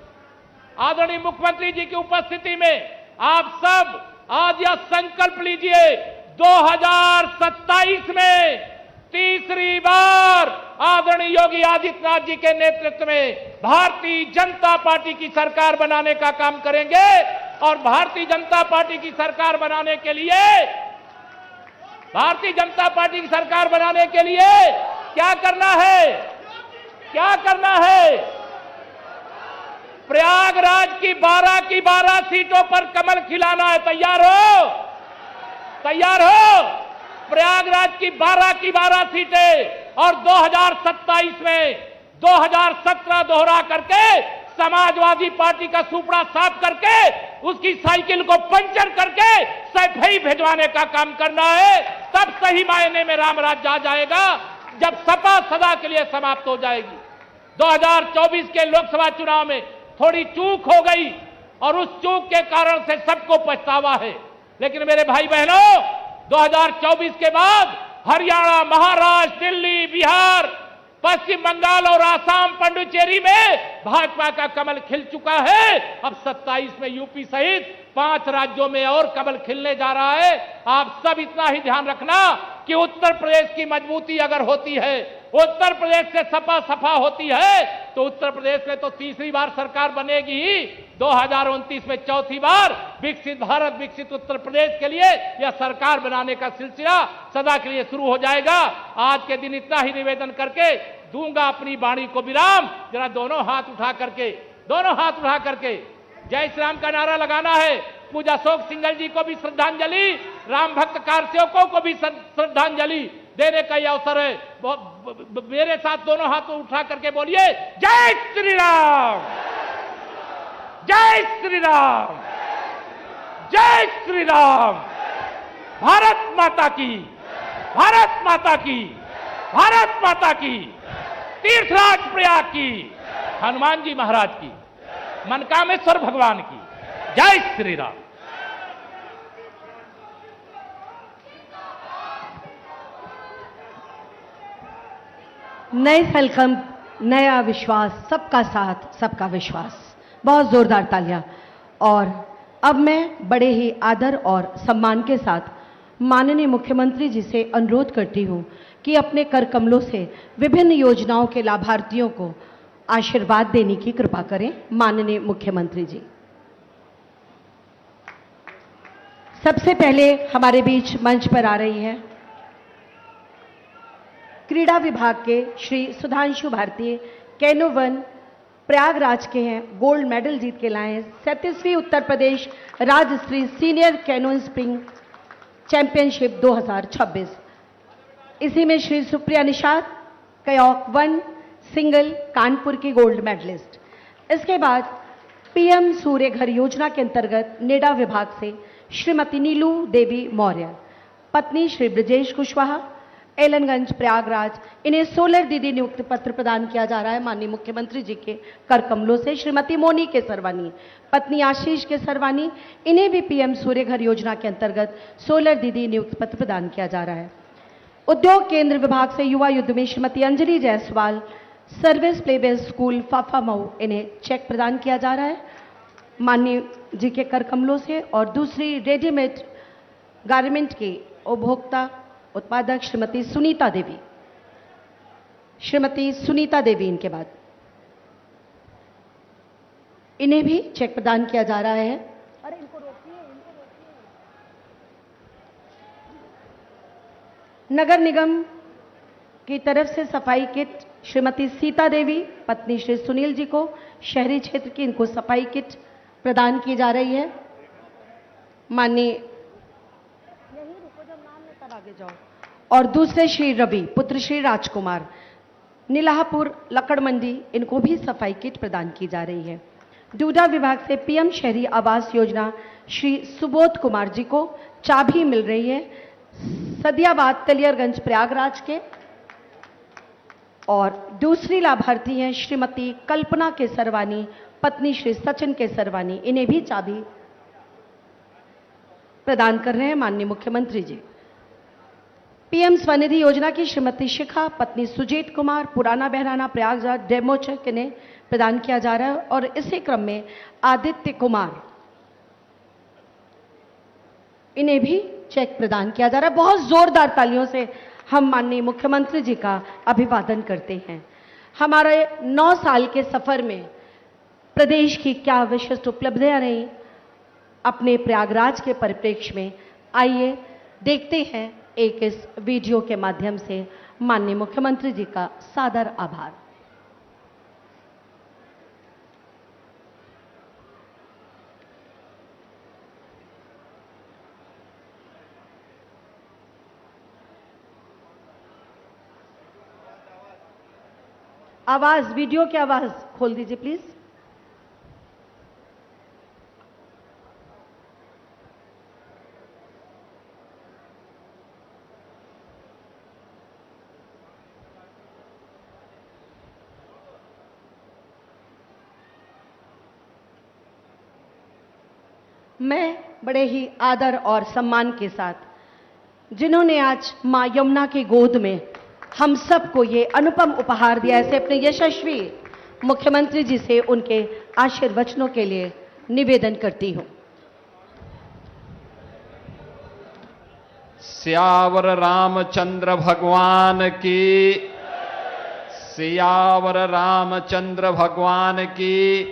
आदरणीय मुख्यमंत्री जी की उपस्थिति में आप सब आज यह संकल्प लीजिए, 2027 में तीसरी बार आदरणीय योगी आदित्यनाथ जी के नेतृत्व में भारतीय जनता पार्टी की सरकार बनाने का काम करेंगे। और भारतीय जनता पार्टी की सरकार बनाने के लिए, भारतीय जनता पार्टी की सरकार बनाने के लिए क्या करना है? क्या करना है? प्रयागराज की 12 सीटों पर कमल खिलाना है। तैयार हो? तैयार हो? प्रयागराज की 12 सीटें और 2027 में 2017 दोहरा करके समाजवादी पार्टी का सुपड़ा साफ करके उसकी साइकिल को पंचर करके सफाई भिजवाने का काम करना है। तब सही मायने में राम राज्य आ जाएगा, जब सपा सदा के लिए समाप्त हो जाएगी। 2024 के लोकसभा चुनाव में थोड़ी चूक हो गई और उस चूक के कारण से सबको पछतावा है। लेकिन मेरे भाई बहनों, 2024 के बाद हरियाणा, महाराष्ट्र, दिल्ली, बिहार, पश्चिम बंगाल और आसाम, पुडुचेरी में भाजपा का कमल खिल चुका है। अब 27 में यूपी सहित 5 राज्यों में और कमल खिलने जा रहा है। आप सब इतना ही ध्यान रखना कि उत्तर प्रदेश की मजबूती अगर होती है, उत्तर प्रदेश से सपा सफा होती है, तो उत्तर प्रदेश में तो तीसरी बार सरकार बनेगी ही। 2029 में चौथी बार विकसित भारत, विकसित उत्तर प्रदेश के लिए यह सरकार बनाने का सिलसिला सदा के लिए शुरू हो जाएगा। आज के दिन इतना ही निवेदन करके दूंगा अपनी वाणी को विराम। जरा दोनों हाथ उठा करके जय श्री राम का नारा लगाना है। पूज्य अशोक सिंघल जी को भी श्रद्धांजलि, राम भक्त कारसेवकों को भी श्रद्धांजलि। देने का यह अवसर है। मेरे साथ दोनों हाथों उठा करके बोलिए, जय श्री राम, जय श्री राम, जय श्री राम। भारत माता की, भारत माता की, भारत माता की, तीर्थराज प्रयाग की, हनुमान जी महाराज की, मनकामेश्वर भगवान की, जय श्री राम। नए संकल्प, नया विश्वास, सबका साथ, सबका विश्वास। बहुत जोरदार तालियां। और अब मैं बड़े ही आदर और सम्मान के साथ माननीय मुख्यमंत्री जी से अनुरोध करती हूं कि अपने कर कमलों से विभिन्न योजनाओं के लाभार्थियों को आशीर्वाद देने की कृपा करें। माननीय मुख्यमंत्री जी, सबसे पहले हमारे बीच मंच पर आ रही है क्रीड़ा विभाग के श्री सुधांशु भारती, कैनो 1 प्रयागराज के हैं, गोल्ड मेडल जीत के लाए हैं। 37वीं उत्तर प्रदेश राज्यस्तरीय सीनियर कैनो स्प्रिंग चैंपियनशिप 2026। इसी में श्री सुप्रिया निषाद, कयाक 1 सिंगल, कानपुर की गोल्ड मेडलिस्ट। इसके बाद पीएम सूर्य घर योजना के अंतर्गत नेडा विभाग से श्रीमती नीलू देवी मौर्य, पत्नी श्री ब्रजेश कुशवाहा, एलनगंज प्रयागराज, इन्हें सोलर दीदी नियुक्ति पत्र प्रदान किया जा रहा है माननीय मुख्यमंत्री जी के कर कमलों से। श्रीमती मोनी के सरवानी, पत्नी आशीष के सरवानी, इन्हें भी पीएम सूर्य घर योजना के अंतर्गत सोलर दीदी नियुक्ति पत्र प्रदान किया जा रहा है। उद्योग केंद्र विभाग से युवा युद्ध में श्रीमती अंजलि जायसवाल, सर्विस प्लेबे स्कूल फाफा मऊ, इन्हें चेक प्रदान किया जा रहा है माननीय जी के कर कमलों से। और दूसरी रेडीमेड गारमेंट की उपभोक्ता उत्पादक श्रीमती सुनीता देवी, श्रीमती सुनीता देवी, इनके बाद इन्हें भी चेक प्रदान किया जा रहा है। अरे इनको रोकिए, नगर निगम की तरफ से सफाई किट श्रीमती सीता देवी, पत्नी श्री सुनील जी को, शहरी क्षेत्र की इनको सफाई किट प्रदान की जा रही है। माननीय, यही रुको, जब नाम लेकर आगे जाओ। और दूसरे श्री रवि, पुत्र श्री राजकुमार, नीलाहपुर लकड़ मंडी, इनको भी सफाई किट प्रदान की जा रही है। डूडा विभाग से पीएम शहरी आवास योजना श्री सुबोध कुमार जी को चाबी मिल रही है, सदियाबाद तलियरगंज प्रयागराज के। और दूसरी लाभार्थी हैं श्रीमती कल्पना के सरवानी, पत्नी श्री सचिन के सरवानी, इन्हें भी चाबी प्रदान कर रहे हैं माननीय मुख्यमंत्री जी। पीएम स्वनिधि योजना की श्रीमती शिखा, पत्नी सुजीत कुमार, पुराना बहराना प्रयागराज, डेमो चेक इन्हें प्रदान किया जा रहा है। और इसी क्रम में आदित्य कुमार, इन्हें भी चेक प्रदान किया जा रहा है। बहुत जोरदार तालियों से हम माननीय मुख्यमंत्री जी का अभिवादन करते हैं। हमारे 9 साल के सफर में प्रदेश की क्या विशिष्ट उपलब्धियां रही अपने प्रयागराज के परिप्रेक्ष्य में, आइए देखते हैं एक इस वीडियो के माध्यम से माननीय मुख्यमंत्री जी का सादर आभार। आवाज, वीडियो की आवाज खोल दीजिए प्लीज। मैं बड़े ही आदर और सम्मान के साथ, जिन्होंने आज मां यमुना की गोद में हम सबको ये अनुपम उपहार दिया, ऐसे अपने यशस्वी मुख्यमंत्री जी से उनके आशीर्वचनों के लिए निवेदन करती हूं। सियावर रामचंद्र भगवान की, सियावर रामचंद्र भगवान की,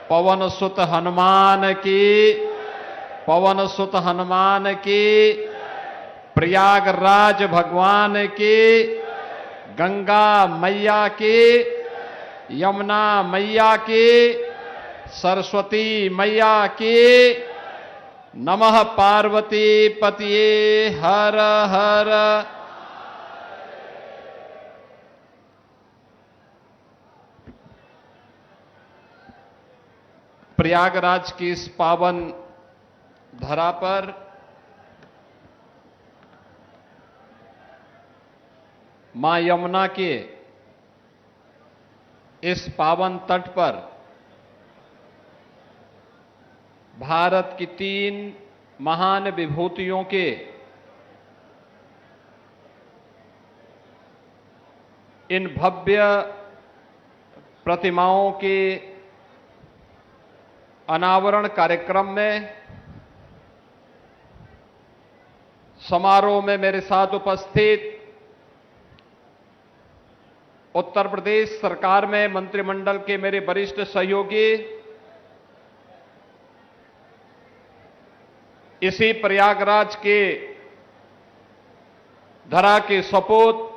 पवन सुत हनुमान की, पवन सुत हनुमान की, प्रयागराज भगवान की, गंगा मैया की, यमुना मैया की, सरस्वती मैया की, नमः पार्वती पतिये हर हर प्रयागराज की इस पावन धरा पर मां यमुना के इस पावन तट पर भारत की 3 महान विभूतियों के इन भव्य प्रतिमाओं के अनावरण कार्यक्रम में समारोह में मेरे साथ उपस्थित उत्तर प्रदेश सरकार में मंत्रिमंडल के मेरे वरिष्ठ सहयोगी, इसी प्रयागराज के धरा के सपूत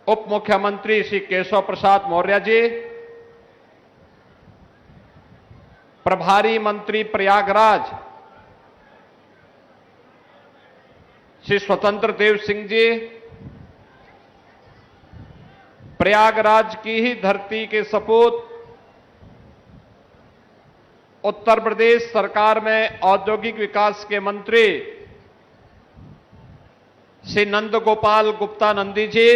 उप मुख्यमंत्री श्री केशव प्रसाद मौर्य जी, प्रभारी मंत्री प्रयागराज श्री स्वतंत्र देव सिंह जी, प्रयागराज की ही धरती के सपूत उत्तर प्रदेश सरकार में औद्योगिक विकास के मंत्री श्री नंद गोपाल गुप्ता नंदी जी,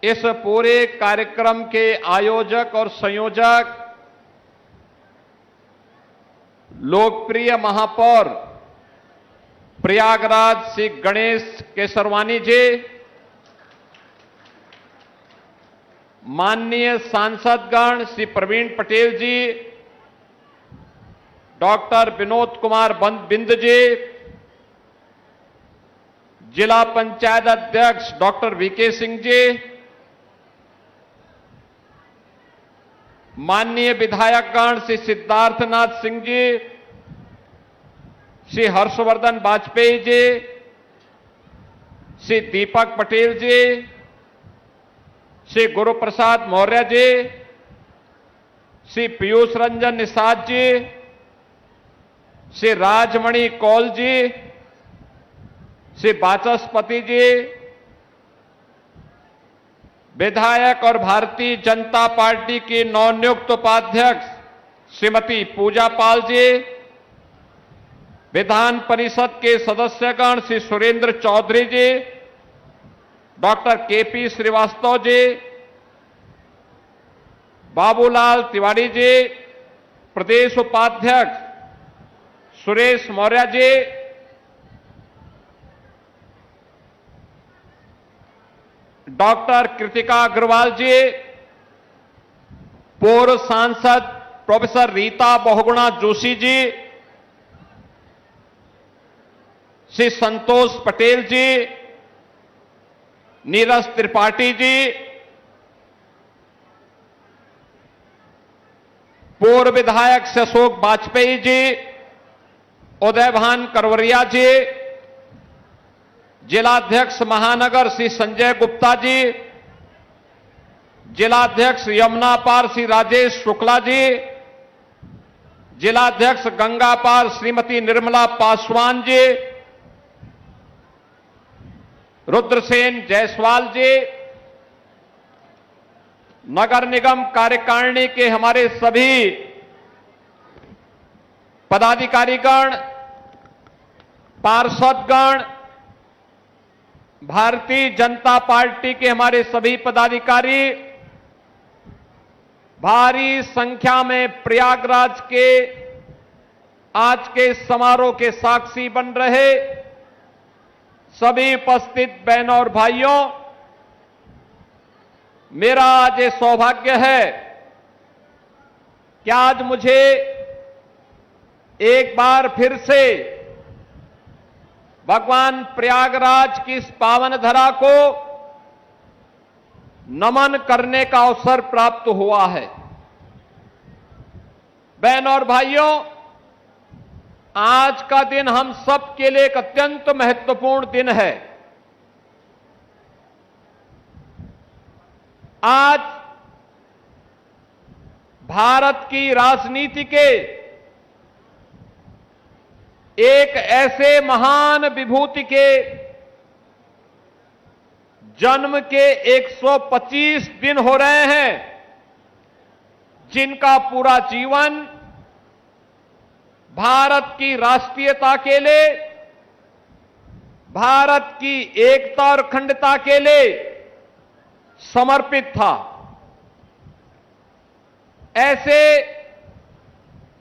इस पूरे कार्यक्रम के आयोजक और संयोजक लोकप्रिय महापौर प्रयागराज श्री गणेश केसरवानी जी, माननीय सांसदगण श्री प्रवीण पटेल जी, डॉक्टर विनोद कुमार बिंद जी, जिला पंचायत अध्यक्ष डॉक्टर वीके सिंह जी, माननीय विधायकगण श्री सिद्धार्थनाथ सिंह जी, श्री हर्षवर्धन वाजपेयी जी, श्री दीपक पटेल जी, श्री गुरुप्रसाद मौर्य जी, श्री पीयूष रंजन निषाद जी, श्री राजमणि कौल जी, श्री वाचस्पति जी, विधायक और भारतीय जनता पार्टी की नवनियुक्त उपाध्यक्ष श्रीमती पूजा पाल जी, विधान परिषद के सदस्यगण श्री सुरेंद्र चौधरी जी, डॉक्टर केपी श्रीवास्तव जी, बाबूलाल तिवारी जी, प्रदेश उपाध्यक्ष सुरेश मौर्य जी, डॉक्टर कृतिका अग्रवाल जी, पूर्व सांसद प्रोफेसर रीता बहुगुणा जोशी जी, श्री संतोष पटेल जी, नीरज त्रिपाठी जी, पूर्व विधायक श्री अशोक वाजपेयी जी, उदयभान करवरिया जी, जिलाध्यक्ष महानगर श्री संजय गुप्ता जी, जिलाध्यक्ष यमुना पार श्री राजेश शुक्ला जी, जिलाध्यक्ष गंगा पार श्रीमती निर्मला पासवान जी, रुद्रसेन जायसवाल जी, नगर निगम कार्यकारिणी के हमारे सभी पदाधिकारीगण, पार्षदगण, भारतीय जनता पार्टी के हमारे सभी पदाधिकारी, भारी संख्या में प्रयागराज के आज के समारोह के साक्षी बन रहे सभी उपस्थित बहनों और भाइयों, मेरा आज ये सौभाग्य है कि आज मुझे एक बार फिर से भगवान प्रयागराज की इस पावन धरा को नमन करने का अवसर प्राप्त हुआ है। बहनों और भाइयों, आज का दिन हम सब के लिए एक अत्यंत महत्वपूर्ण दिन है। आज भारत की राजनीति के एक ऐसे महान विभूति के जन्म के 125 दिन हो रहे हैं, जिनका पूरा जीवन भारत की राष्ट्रीयता के लिए, भारत की एकता और अखंडता के लिए समर्पित था। ऐसे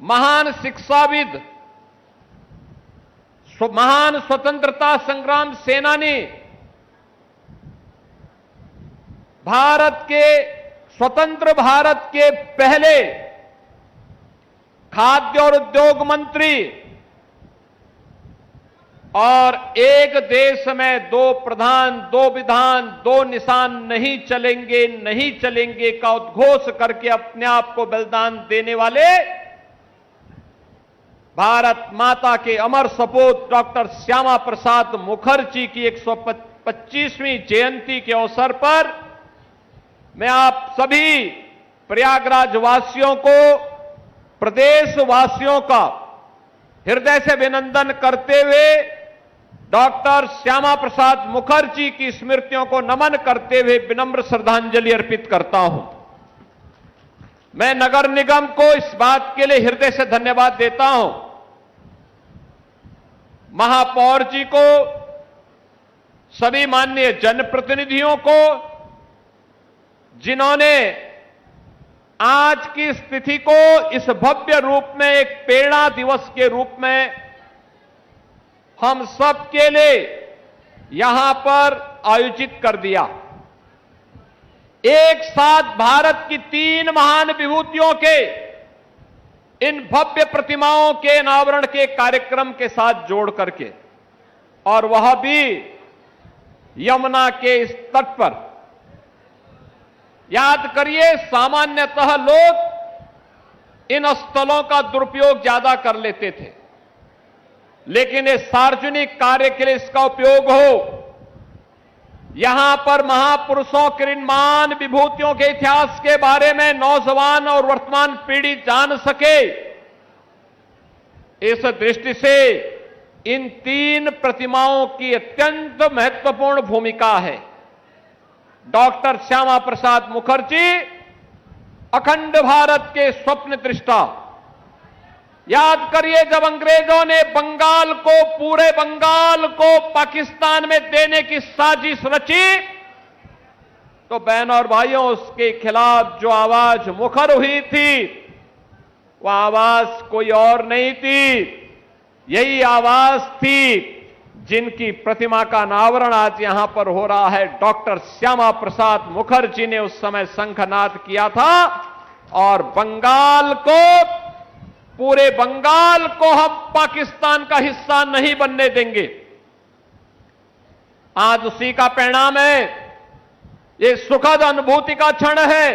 महान शिक्षाविद, महान स्वतंत्रता संग्राम सेनानी, स्वतंत्र भारत के पहले खाद्य और उद्योग मंत्री और एक देश में दो प्रधान, दो विधान, दो निशान नहीं चलेंगे का उद्घोष करके अपने आप को बलिदान देने वाले भारत माता के अमर सपूत डॉक्टर श्यामा प्रसाद मुखर्जी की 125वीं जयंती के अवसर पर मैं आप सभी प्रयागराज वासियों को, प्रदेश वासियों का हृदय से अभिनंदन करते हुए डॉक्टर श्यामा प्रसाद मुखर्जी की स्मृतियों को नमन करते हुए विनम्र श्रद्धांजलि अर्पित करता हूं। मैं नगर निगम को इस बात के लिए हृदय से धन्यवाद देता हूं, महापौर जी को, सभी माननीय जनप्रतिनिधियों को, जिन्होंने आज की स्थिति को इस भव्य रूप में एक प्रेरणा दिवस के रूप में हम सब के लिए यहां पर आयोजित कर दिया। एक साथ भारत की 3 महान विभूतियों के इन भव्य प्रतिमाओं के अनावरण के कार्यक्रम के साथ जोड़ करके, और वह भी यमुना के इस तट पर। याद करिए, सामान्यतः लोग इन स्थलों का दुरुपयोग ज्यादा कर लेते थे, लेकिन इस सार्वजनिक कार्य के लिए इसका उपयोग हो। यहां पर महापुरुषों के इन महान विभूतियों के इतिहास के बारे में नौजवान और वर्तमान पीढ़ी जान सके, इस दृष्टि से इन 3 प्रतिमाओं की अत्यंत महत्वपूर्ण भूमिका है। डॉक्टर श्यामा प्रसाद मुखर्जी अखंड भारत के स्वप्न दृष्टा। याद करिए, जब अंग्रेजों ने बंगाल को, पूरे बंगाल को पाकिस्तान में देने की साजिश रची, तो बहनों और भाइयों, उसके खिलाफ जो आवाज मुखर हुई थी, वह आवाज कोई और नहीं थी, यही आवाज थी जिनकी प्रतिमा का अनावरण आज यहां पर हो रहा है। डॉक्टर श्यामा प्रसाद मुखर्जी ने उस समय शंखनाद किया था, और बंगाल को, पूरे बंगाल को हम पाकिस्तान का हिस्सा नहीं बनने देंगे। आज उसी का परिणाम है। ये सुखद अनुभूति का क्षण है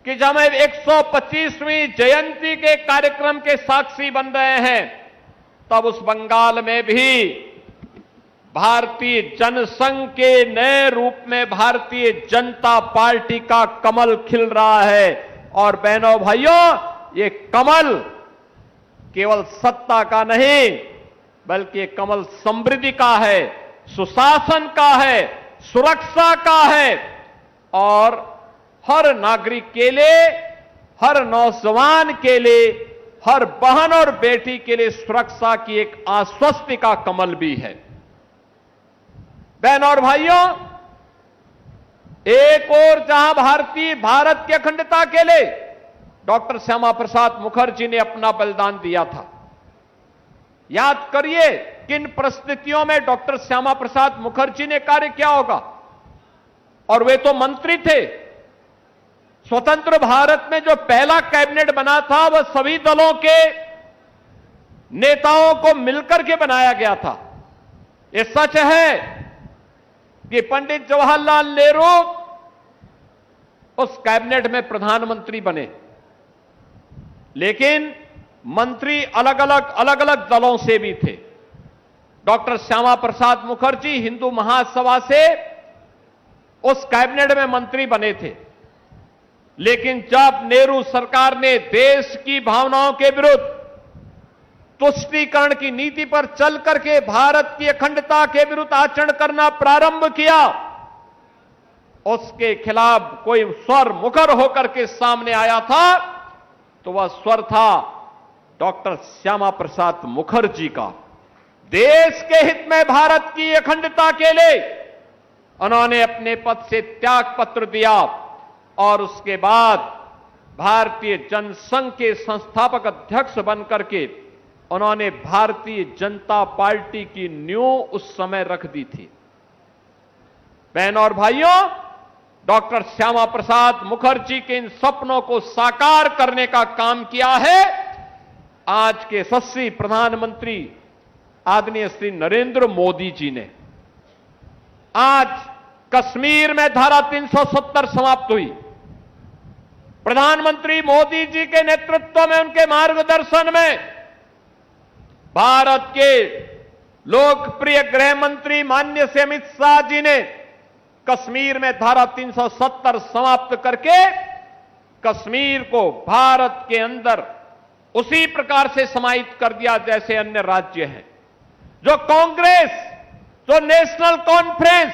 कि जब हम 125वीं जयंती के कार्यक्रम के साक्षी बन रहे हैं, तब उस बंगाल में भी भारतीय जनसंघ के नए रूप में भारतीय जनता पार्टी का कमल खिल रहा है। और बहनों भाइयों, ये कमल केवल सत्ता का नहीं, बल्कि ये कमल समृद्धि का है, सुशासन का है, सुरक्षा का है, और हर नागरिक के लिए, हर नौजवान के लिए, हर बहन और बेटी के लिए सुरक्षा की एक आश्वस्ति का कमल भी है। बहनों और भाइयों, एक और जहां भारत की अखंडता के लिए डॉक्टर श्यामा प्रसाद मुखर्जी ने अपना बलिदान दिया था। याद करिए, किन परिस्थितियों में डॉक्टर श्यामा प्रसाद मुखर्जी ने कार्य किया होगा, और वे तो मंत्री थे। स्वतंत्र भारत में जो पहला कैबिनेट बना था, वह सभी दलों के नेताओं को मिलकर के बनाया गया था। यह सच है कि पंडित जवाहरलाल नेहरू उस कैबिनेट में प्रधानमंत्री बने, लेकिन मंत्री अलग अलग दलों से भी थे। डॉक्टर श्यामा प्रसाद मुखर्जी हिंदू महासभा से उस कैबिनेट में मंत्री बने थे, लेकिन जब नेहरू सरकार ने देश की भावनाओं के विरुद्ध तुष्टीकरण की नीति पर चल करके भारत की अखंडता के विरुद्ध आचरण करना प्रारंभ किया, उसके खिलाफ कोई स्वर मुखर होकर के सामने आया था तो वह स्वर था डॉक्टर श्यामा प्रसाद मुखर्जी का। देश के हित में भारत की अखंडता के लिए उन्होंने अपने पद से त्याग पत्र दिया और उसके बाद भारतीय जनसंघ के संस्थापक अध्यक्ष बनकर के उन्होंने भारतीय जनता पार्टी की नींव उस समय रख दी थी। बहनों और भाइयों, डॉक्टर श्यामा प्रसाद मुखर्जी के इन सपनों को साकार करने का काम किया है आज के यशस्वी प्रधानमंत्री आदरणीय श्री नरेंद्र मोदी जी ने। आज कश्मीर में धारा 370 समाप्त हुई। प्रधानमंत्री मोदी जी के नेतृत्व में, उनके मार्गदर्शन में भारत के लोकप्रिय गृह मंत्री माननीय श्री अमित शाह जी ने कश्मीर में धारा 370 समाप्त करके कश्मीर को भारत के अंदर उसी प्रकार से समाहित कर दिया जैसे अन्य राज्य हैं। जो कांग्रेस, जो नेशनल कॉन्फ्रेंस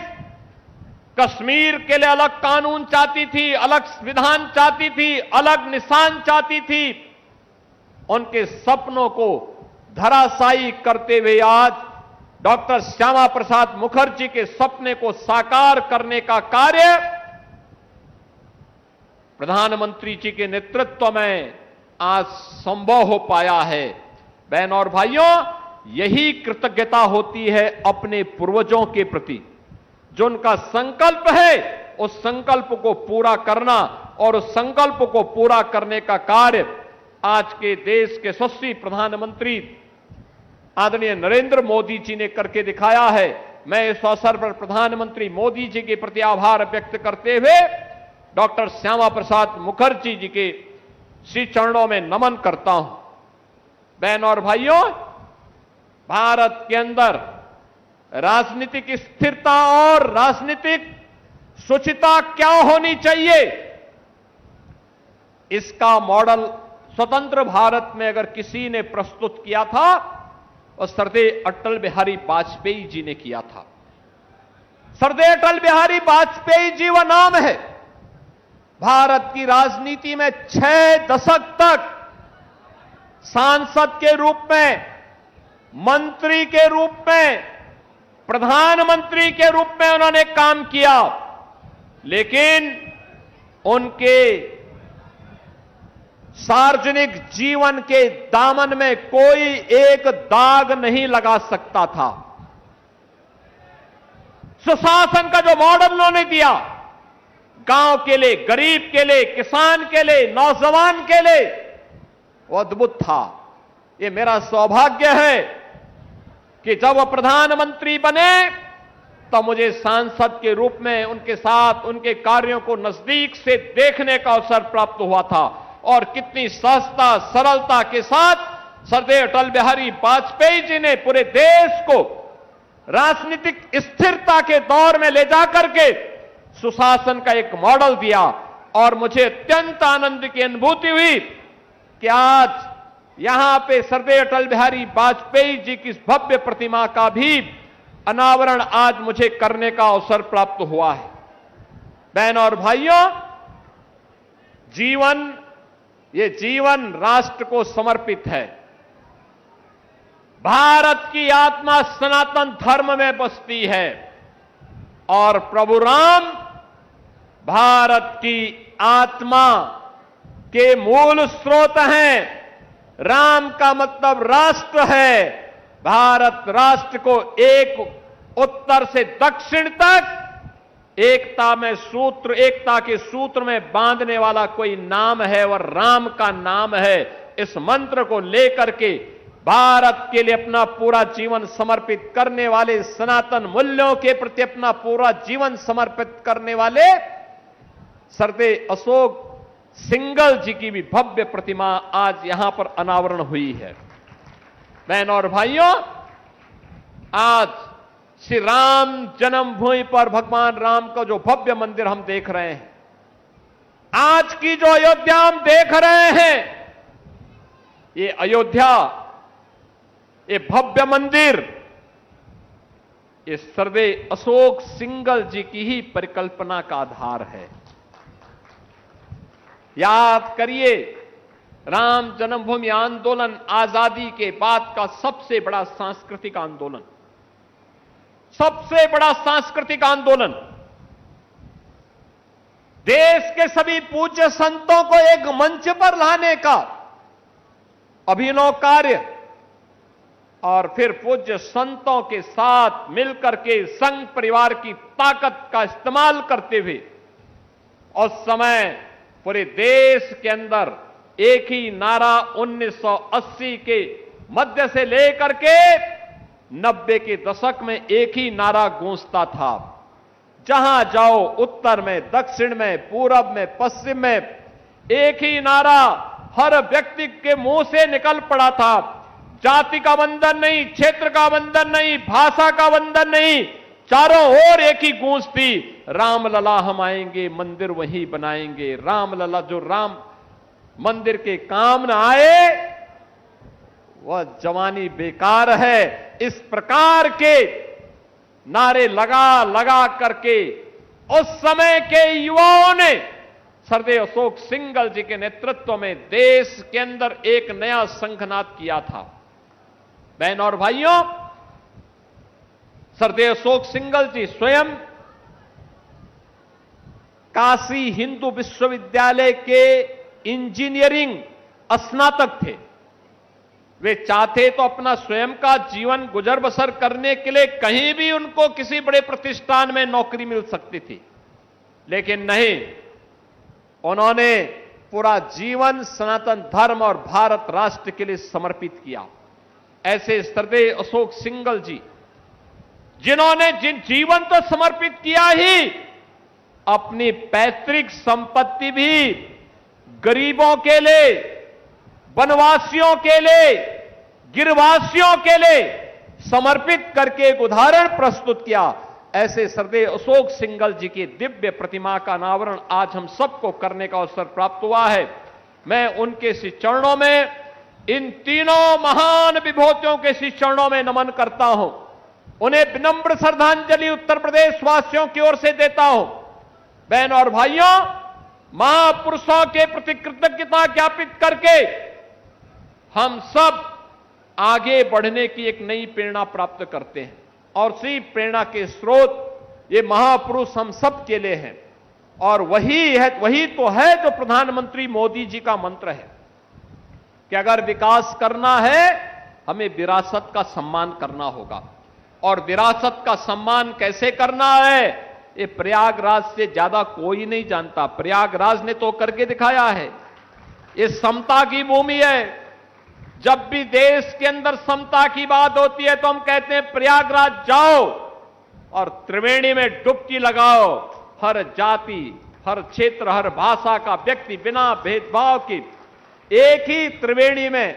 कश्मीर के लिए अलग कानून चाहती थी, अलग संविधान चाहती थी, अलग निशान चाहती थी, उनके सपनों को धराशायी करते हुए आज डॉक्टर श्यामा प्रसाद मुखर्जी के सपने को साकार करने का कार्य प्रधानमंत्री जी के नेतृत्व में आज संभव हो पाया है। बहनों और भाइयों, यही कृतज्ञता होती है अपने पूर्वजों के प्रति। जो उनका संकल्प है उस संकल्प को पूरा करना और उस संकल्प को पूरा करने का कार्य आज के देश के यशस्वी प्रधानमंत्री आदरणीय नरेंद्र मोदी जी ने करके दिखाया है। मैं इस अवसर पर प्रधानमंत्री मोदी जी के प्रति आभार व्यक्त करते हुए डॉक्टर श्यामा प्रसाद मुखर्जी जी के श्री चरणों में नमन करता हूं। बहनों और भाइयों, भारत के अंदर राजनीतिक स्थिरता और राजनीतिक शुचिता क्या होनी चाहिए, इसका मॉडल स्वतंत्र भारत में अगर किसी ने प्रस्तुत किया था और सरदेय अटल बिहारी वाजपेयी जी ने किया था। सरदेय अटल बिहारी वाजपेयी जी वह नाम है। भारत की राजनीति में 6 दशक तक सांसद के रूप में, मंत्री के रूप में, प्रधानमंत्री के रूप में उन्होंने काम किया, लेकिन उनके सार्वजनिक जीवन के दामन में कोई एक दाग नहीं लगा सकता था। सुशासन का जो मॉडल उन्होंने दिया, गांव के लिए, गरीब के लिए, किसान के लिए, नौजवान के लिए, वो अद्भुत था। ये मेरा सौभाग्य है कि जब वो प्रधानमंत्री बने तो मुझे सांसद के रूप में उनके साथ उनके कार्यों को नजदीक से देखने का अवसर प्राप्त हुआ था और कितनी सहजता, सरलता के साथ सरदेय अटल बिहारी वाजपेयी जी ने पूरे देश को राजनीतिक स्थिरता के दौर में ले जाकर के सुशासन का एक मॉडल दिया। और मुझे अत्यंत आनंद की अनुभूति हुई कि आज यहां पे सरदेय अटल बिहारी वाजपेयी जी की भव्य प्रतिमा का भी अनावरण आज मुझे करने का अवसर प्राप्त हुआ है। बहनों और भाइयों, ये जीवन राष्ट्र को समर्पित है। भारत की आत्मा सनातन धर्म में बसती है और प्रभु राम भारत की आत्मा के मूल स्रोत हैं। राम का मतलब राष्ट्र है। भारत राष्ट्र को एक उत्तर से दक्षिण तक एकता के सूत्र में बांधने वाला कोई नाम है, वह राम का नाम है। इस मंत्र को लेकर के भारत के लिए अपना पूरा जीवन समर्पित करने वाले, सनातन मूल्यों के प्रति अपना पूरा जीवन समर्पित करने वाले सरदेय अशोक सिंघल जी की भी भव्य प्रतिमा आज यहां पर अनावरण हुई है। बहनों और भाइयों, आज श्री राम जन्मभूमि पर भगवान राम का जो भव्य मंदिर हम देख रहे हैं, आज की जो अयोध्या हम देख रहे हैं, ये अयोध्या, ये भव्य मंदिर ये सर्वे अशोक सिंघल जी की ही परिकल्पना का आधार है। याद करिए, राम जन्मभूमि आंदोलन आजादी के बाद का सबसे बड़ा सांस्कृतिक आंदोलन, सबसे बड़ा सांस्कृतिक आंदोलन, देश के सभी पूज्य संतों को एक मंच पर लाने का अभिनव कार्य और फिर पूज्य संतों के साथ मिलकर के संघ परिवार की ताकत का इस्तेमाल करते हुए उस समय पूरे देश के अंदर एक ही नारा 1980 के मध्य से लेकर के 90 के दशक में एक ही नारा गूंजता था। जहां जाओ, उत्तर में, दक्षिण में, पूरब में, पश्चिम में, एक ही नारा हर व्यक्ति के मुंह से निकल पड़ा था। जाति का बंधन नहीं, क्षेत्र का बंधन नहीं, भाषा का बंधन नहीं, चारों ओर एक ही गूंज थी, राम लला हम आएंगे, मंदिर वही बनाएंगे। राम लला, जो राम मंदिर के काम न आए वह जवानी बेकार है। इस प्रकार के नारे लगा लगा करके उस समय के युवाओं ने सरदेव अशोक सिंघल जी के नेतृत्व में देश के अंदर एक नया शंखनाद किया था। बहन और भाइयों, सरदेव अशोक सिंघल जी स्वयं काशी हिंदू विश्वविद्यालय के इंजीनियरिंग स्नातक थे। वे चाहते तो अपना स्वयं का जीवन गुजर बसर करने के लिए कहीं भी उनको किसी बड़े प्रतिष्ठान में नौकरी मिल सकती थी, लेकिन नहीं, उन्होंने पूरा जीवन सनातन धर्म और भारत राष्ट्र के लिए समर्पित किया। ऐसे सरदेव अशोक सिंघल जी, जिन्होंने जीवन तो समर्पित किया ही, अपनी पैतृक संपत्ति भी गरीबों के लिए, वनवासियों के लिए, गिरवासियों के लिए समर्पित करके एक उदाहरण प्रस्तुत किया। ऐसे सरदेव अशोक सिंघल जी की दिव्य प्रतिमा का अनावरण आज हम सबको करने का अवसर प्राप्त हुआ है। मैं उनके श्री चरणों में, इन तीनों महान विभूतियों के श्री चरणों में नमन करता हूं। उन्हें विनम्र श्रद्धांजलि उत्तर प्रदेश वासियों की ओर से देता हूं। बहन और भाइयों, महापुरुषों के प्रति कृतज्ञता ज्ञापित करके हम सब आगे बढ़ने की एक नई प्रेरणा प्राप्त करते हैं, और इसी प्रेरणा के स्रोत ये महापुरुष हम सब के लिए हैं। और वही तो है जो प्रधानमंत्री मोदी जी का मंत्र है कि अगर विकास करना है हमें विरासत का सम्मान करना होगा। और विरासत का सम्मान कैसे करना है, ये प्रयागराज से ज्यादा कोई नहीं जानता। प्रयागराज ने तो करके दिखाया है। ये समता की भूमि है। जब भी देश के अंदर समता की बात होती है तो हम कहते हैं प्रयागराज जाओ और त्रिवेणी में डुबकी लगाओ। हर जाति, हर क्षेत्र, हर भाषा का व्यक्ति बिना भेदभाव की एक ही त्रिवेणी में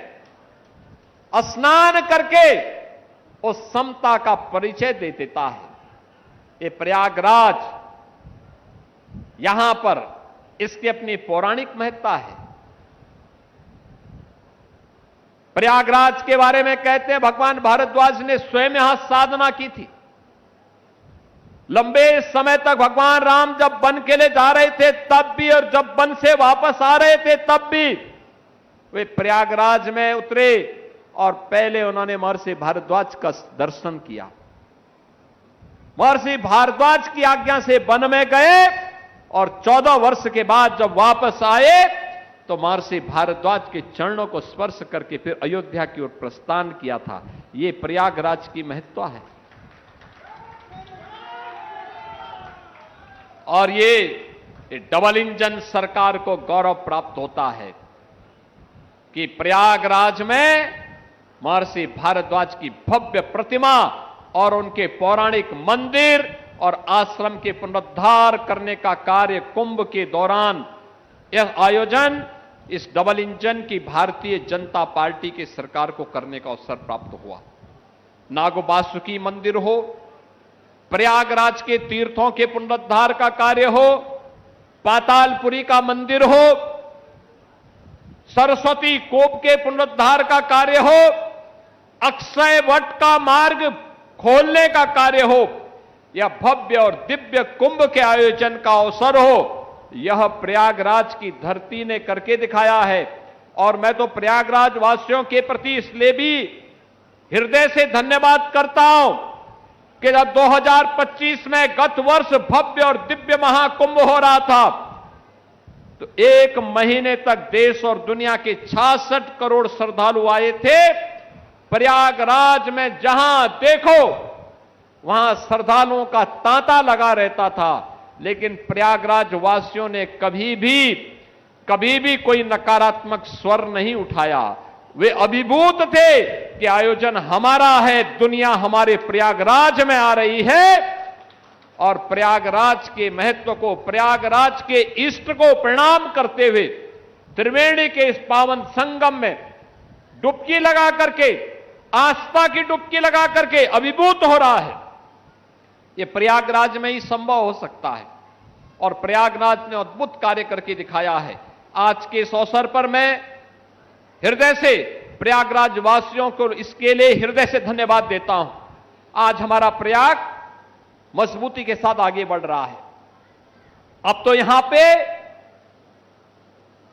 स्नान करके उस समता का परिचय दे देता है। ये प्रयागराज, यहां पर इसकी अपनी पौराणिक महत्ता है। प्रयागराज के बारे में कहते हैं भगवान भारद्वाज ने स्वयं यहां साधना की थी। लंबे समय तक भगवान राम जब वन के लिए जा रहे थे तब भी, और जब वन से वापस आ रहे थे तब भी वे प्रयागराज में उतरे और पहले उन्होंने महर्षि भारद्वाज का दर्शन किया। महर्षि भारद्वाज की आज्ञा से वन में गए और 14 वर्ष के बाद जब वापस आए तो महर्षि भारद्वाज के चरणों को स्पर्श करके फिर अयोध्या की ओर प्रस्थान किया था। ये प्रयागराज की महत्ता है। और ये डबल इंजन सरकार को गौरव प्राप्त होता है कि प्रयागराज में महर्षि भारद्वाज की भव्य प्रतिमा और उनके पौराणिक मंदिर और आश्रम के पुनरुद्धार करने का कार्य कुंभ के दौरान यह आयोजन इस डबल इंजन की भारतीय जनता पार्टी की सरकार को करने का अवसर प्राप्त हुआ। नागवासुकी मंदिर हो, प्रयागराज के तीर्थों के पुनरुद्धार का कार्य हो, पातालपुरी का मंदिर हो, सरस्वती कोप के पुनरुद्धार का कार्य हो, अक्षय वट का मार्ग खोलने का कार्य हो या भव्य और दिव्य कुंभ के आयोजन का अवसर हो, यह प्रयागराज की धरती ने करके दिखाया है। और मैं तो प्रयागराज वासियों के प्रति इसलिए भी हृदय से धन्यवाद करता हूं कि जब 2025 में गत वर्ष भव्य और दिव्य महाकुंभ हो रहा था तो 1 महीने तक देश और दुनिया के 66 करोड़ श्रद्धालु आए थे। प्रयागराज में जहां देखो वहां श्रद्धालुओं का तांता लगा रहता था, लेकिन प्रयागराज वासियों ने कभी भी कोई नकारात्मक स्वर नहीं उठाया। वे अभिभूत थे कि आयोजन हमारा है, दुनिया हमारे प्रयागराज में आ रही है और प्रयागराज के महत्व को, प्रयागराज के इष्ट को प्रणाम करते हुए त्रिवेणी के इस पावन संगम में डुबकी लगा करके, आस्था की डुबकी लगा करके अभिभूत हो रहा है। यह प्रयागराज में ही संभव हो सकता है और प्रयागराज ने अद्भुत कार्य करके दिखाया है। आज के इस अवसर पर मैं हृदय से प्रयागराज वासियों को इसके लिए हृदय से धन्यवाद देता हूं। आज हमारा प्रयाग मजबूती के साथ आगे बढ़ रहा है। अब तो यहां पे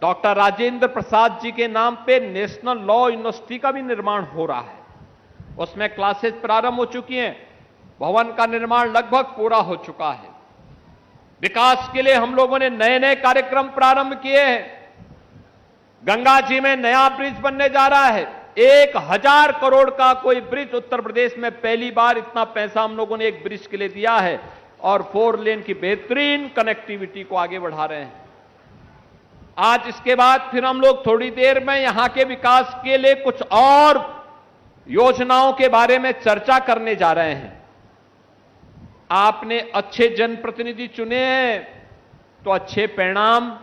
डॉक्टर राजेंद्र प्रसाद जी के नाम पे नेशनल लॉ यूनिवर्सिटी का भी निर्माण हो रहा है। उसमें क्लासेस प्रारंभ हो चुकी हैं, भवन का निर्माण लगभग पूरा हो चुका है। विकास के लिए हम लोगों ने नए नए कार्यक्रम प्रारंभ किए हैं। गंगा जी में नया ब्रिज बनने जा रहा है, 1000 करोड़ का कोई ब्रिज। उत्तर प्रदेश में पहली बार इतना पैसा हम लोगों ने एक ब्रिज के लिए दिया है और 4 लेन की बेहतरीन कनेक्टिविटी को आगे बढ़ा रहे हैं। आज इसके बाद फिर हम लोग थोड़ी देर में यहां के विकास के लिए कुछ और योजनाओं के बारे में चर्चा करने जा रहे हैं। आपने अच्छे जनप्रतिनिधि चुने हैं तो अच्छे परिणाम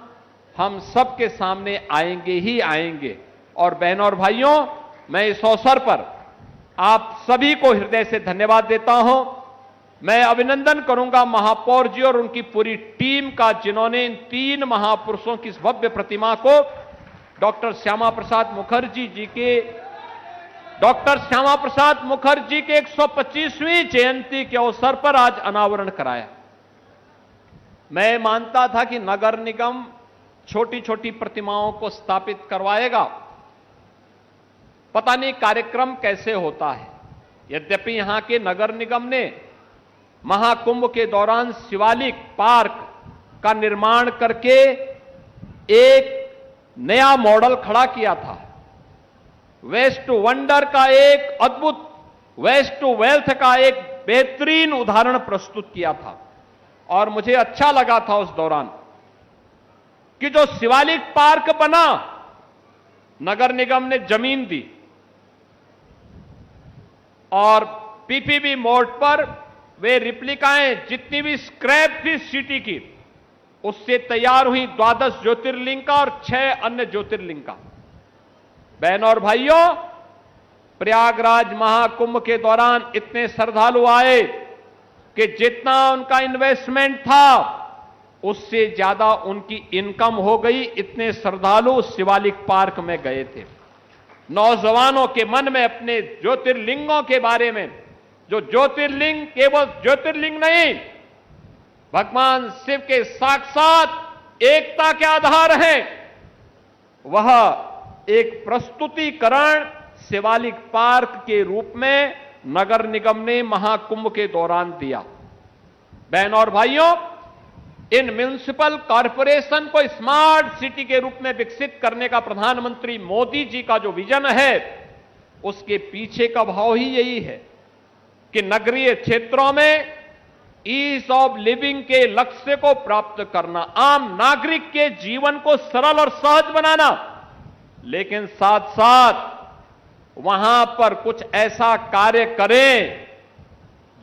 हम सबके सामने आएंगे ही आएंगे। और बहनों और भाइयों, मैं इस अवसर पर आप सभी को हृदय से धन्यवाद देता हूं। मैं अभिनंदन करूंगा महापौर जी और उनकी पूरी टीम का, जिन्होंने इन 3 महापुरुषों की इस भव्य प्रतिमा को डॉक्टर श्यामा प्रसाद मुखर्जी के 125वीं जयंती के अवसर पर आज अनावरण कराया। मैं मानता था कि नगर निगम छोटी छोटी प्रतिमाओं को स्थापित करवाएगा, पता नहीं कार्यक्रम कैसे होता है। यद्यपि यहां के नगर निगम ने महाकुंभ के दौरान शिवालिक पार्क का निर्माण करके एक नया मॉडल खड़ा किया था। वेस्ट टू वंडर का एक अद्भुत, वेस्ट टू वेल्थ का एक बेहतरीन उदाहरण प्रस्तुत किया था। और मुझे अच्छा लगा था उस दौरान कि जो शिवालिक पार्क बना, नगर निगम ने जमीन दी और पीपीपी मोड पर वे रिप्लिकाएं, जितनी भी स्क्रैप थी सिटी की, उससे तैयार हुई 12 ज्योतिर्लिंग का और 6 अन्य ज्योतिर्लिंग का। बहनों और भाइयों, प्रयागराज महाकुंभ के दौरान इतने श्रद्धालु आए कि जितना उनका इन्वेस्टमेंट था उससे ज्यादा उनकी इनकम हो गई। इतने श्रद्धालु शिवालिक पार्क में गए थे। नौजवानों के मन में अपने ज्योतिर्लिंगों के बारे में, जो ज्योतिर्लिंग केवल ज्योतिर्लिंग नहीं, भगवान शिव के साक्षात एकता के आधार हैं, वह एक प्रस्तुतिकरण शिवालिक पार्क के रूप में नगर निगम ने महाकुंभ के दौरान दिया। बहनों और भाइयों, इन म्युनिसिपल कॉरपोरेशन को स्मार्ट सिटी के रूप में विकसित करने का प्रधानमंत्री मोदी जी का जो विजन है, उसके पीछे का भाव ही यही है कि नगरीय क्षेत्रों में ईज ऑफ लिविंग के लक्ष्य को प्राप्त करना, आम नागरिक के जीवन को सरल और सहज बनाना, लेकिन साथ साथ वहां पर कुछ ऐसा कार्य करें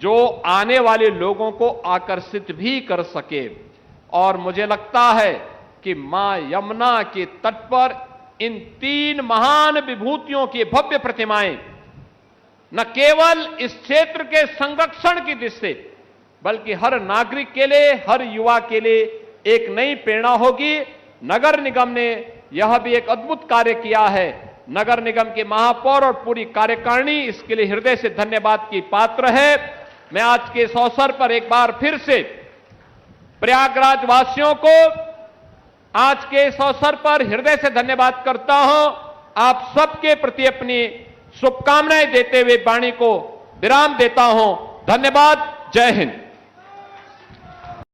जो आने वाले लोगों को आकर्षित भी कर सके। और मुझे लगता है कि मां यमुना के तट पर इन 3 महान विभूतियों की भव्य प्रतिमाएं न केवल इस क्षेत्र के संरक्षण की दृष्टि से, बल्कि हर नागरिक के लिए, हर युवा के लिए एक नई प्रेरणा होगी। नगर निगम ने यह भी एक अद्भुत कार्य किया है। नगर निगम के महापौर और पूरी कार्यकारिणी इसके लिए हृदय से धन्यवाद की पात्र है। मैं आज के इस अवसर पर एक बार फिर से प्रयागराज वासियों को आज के इस अवसर पर हृदय से धन्यवाद करता हूं। आप सबके प्रति अपनी शुभकामनाएं देते हुए वाणी को विराम देता हूं। धन्यवाद। जय हिंद।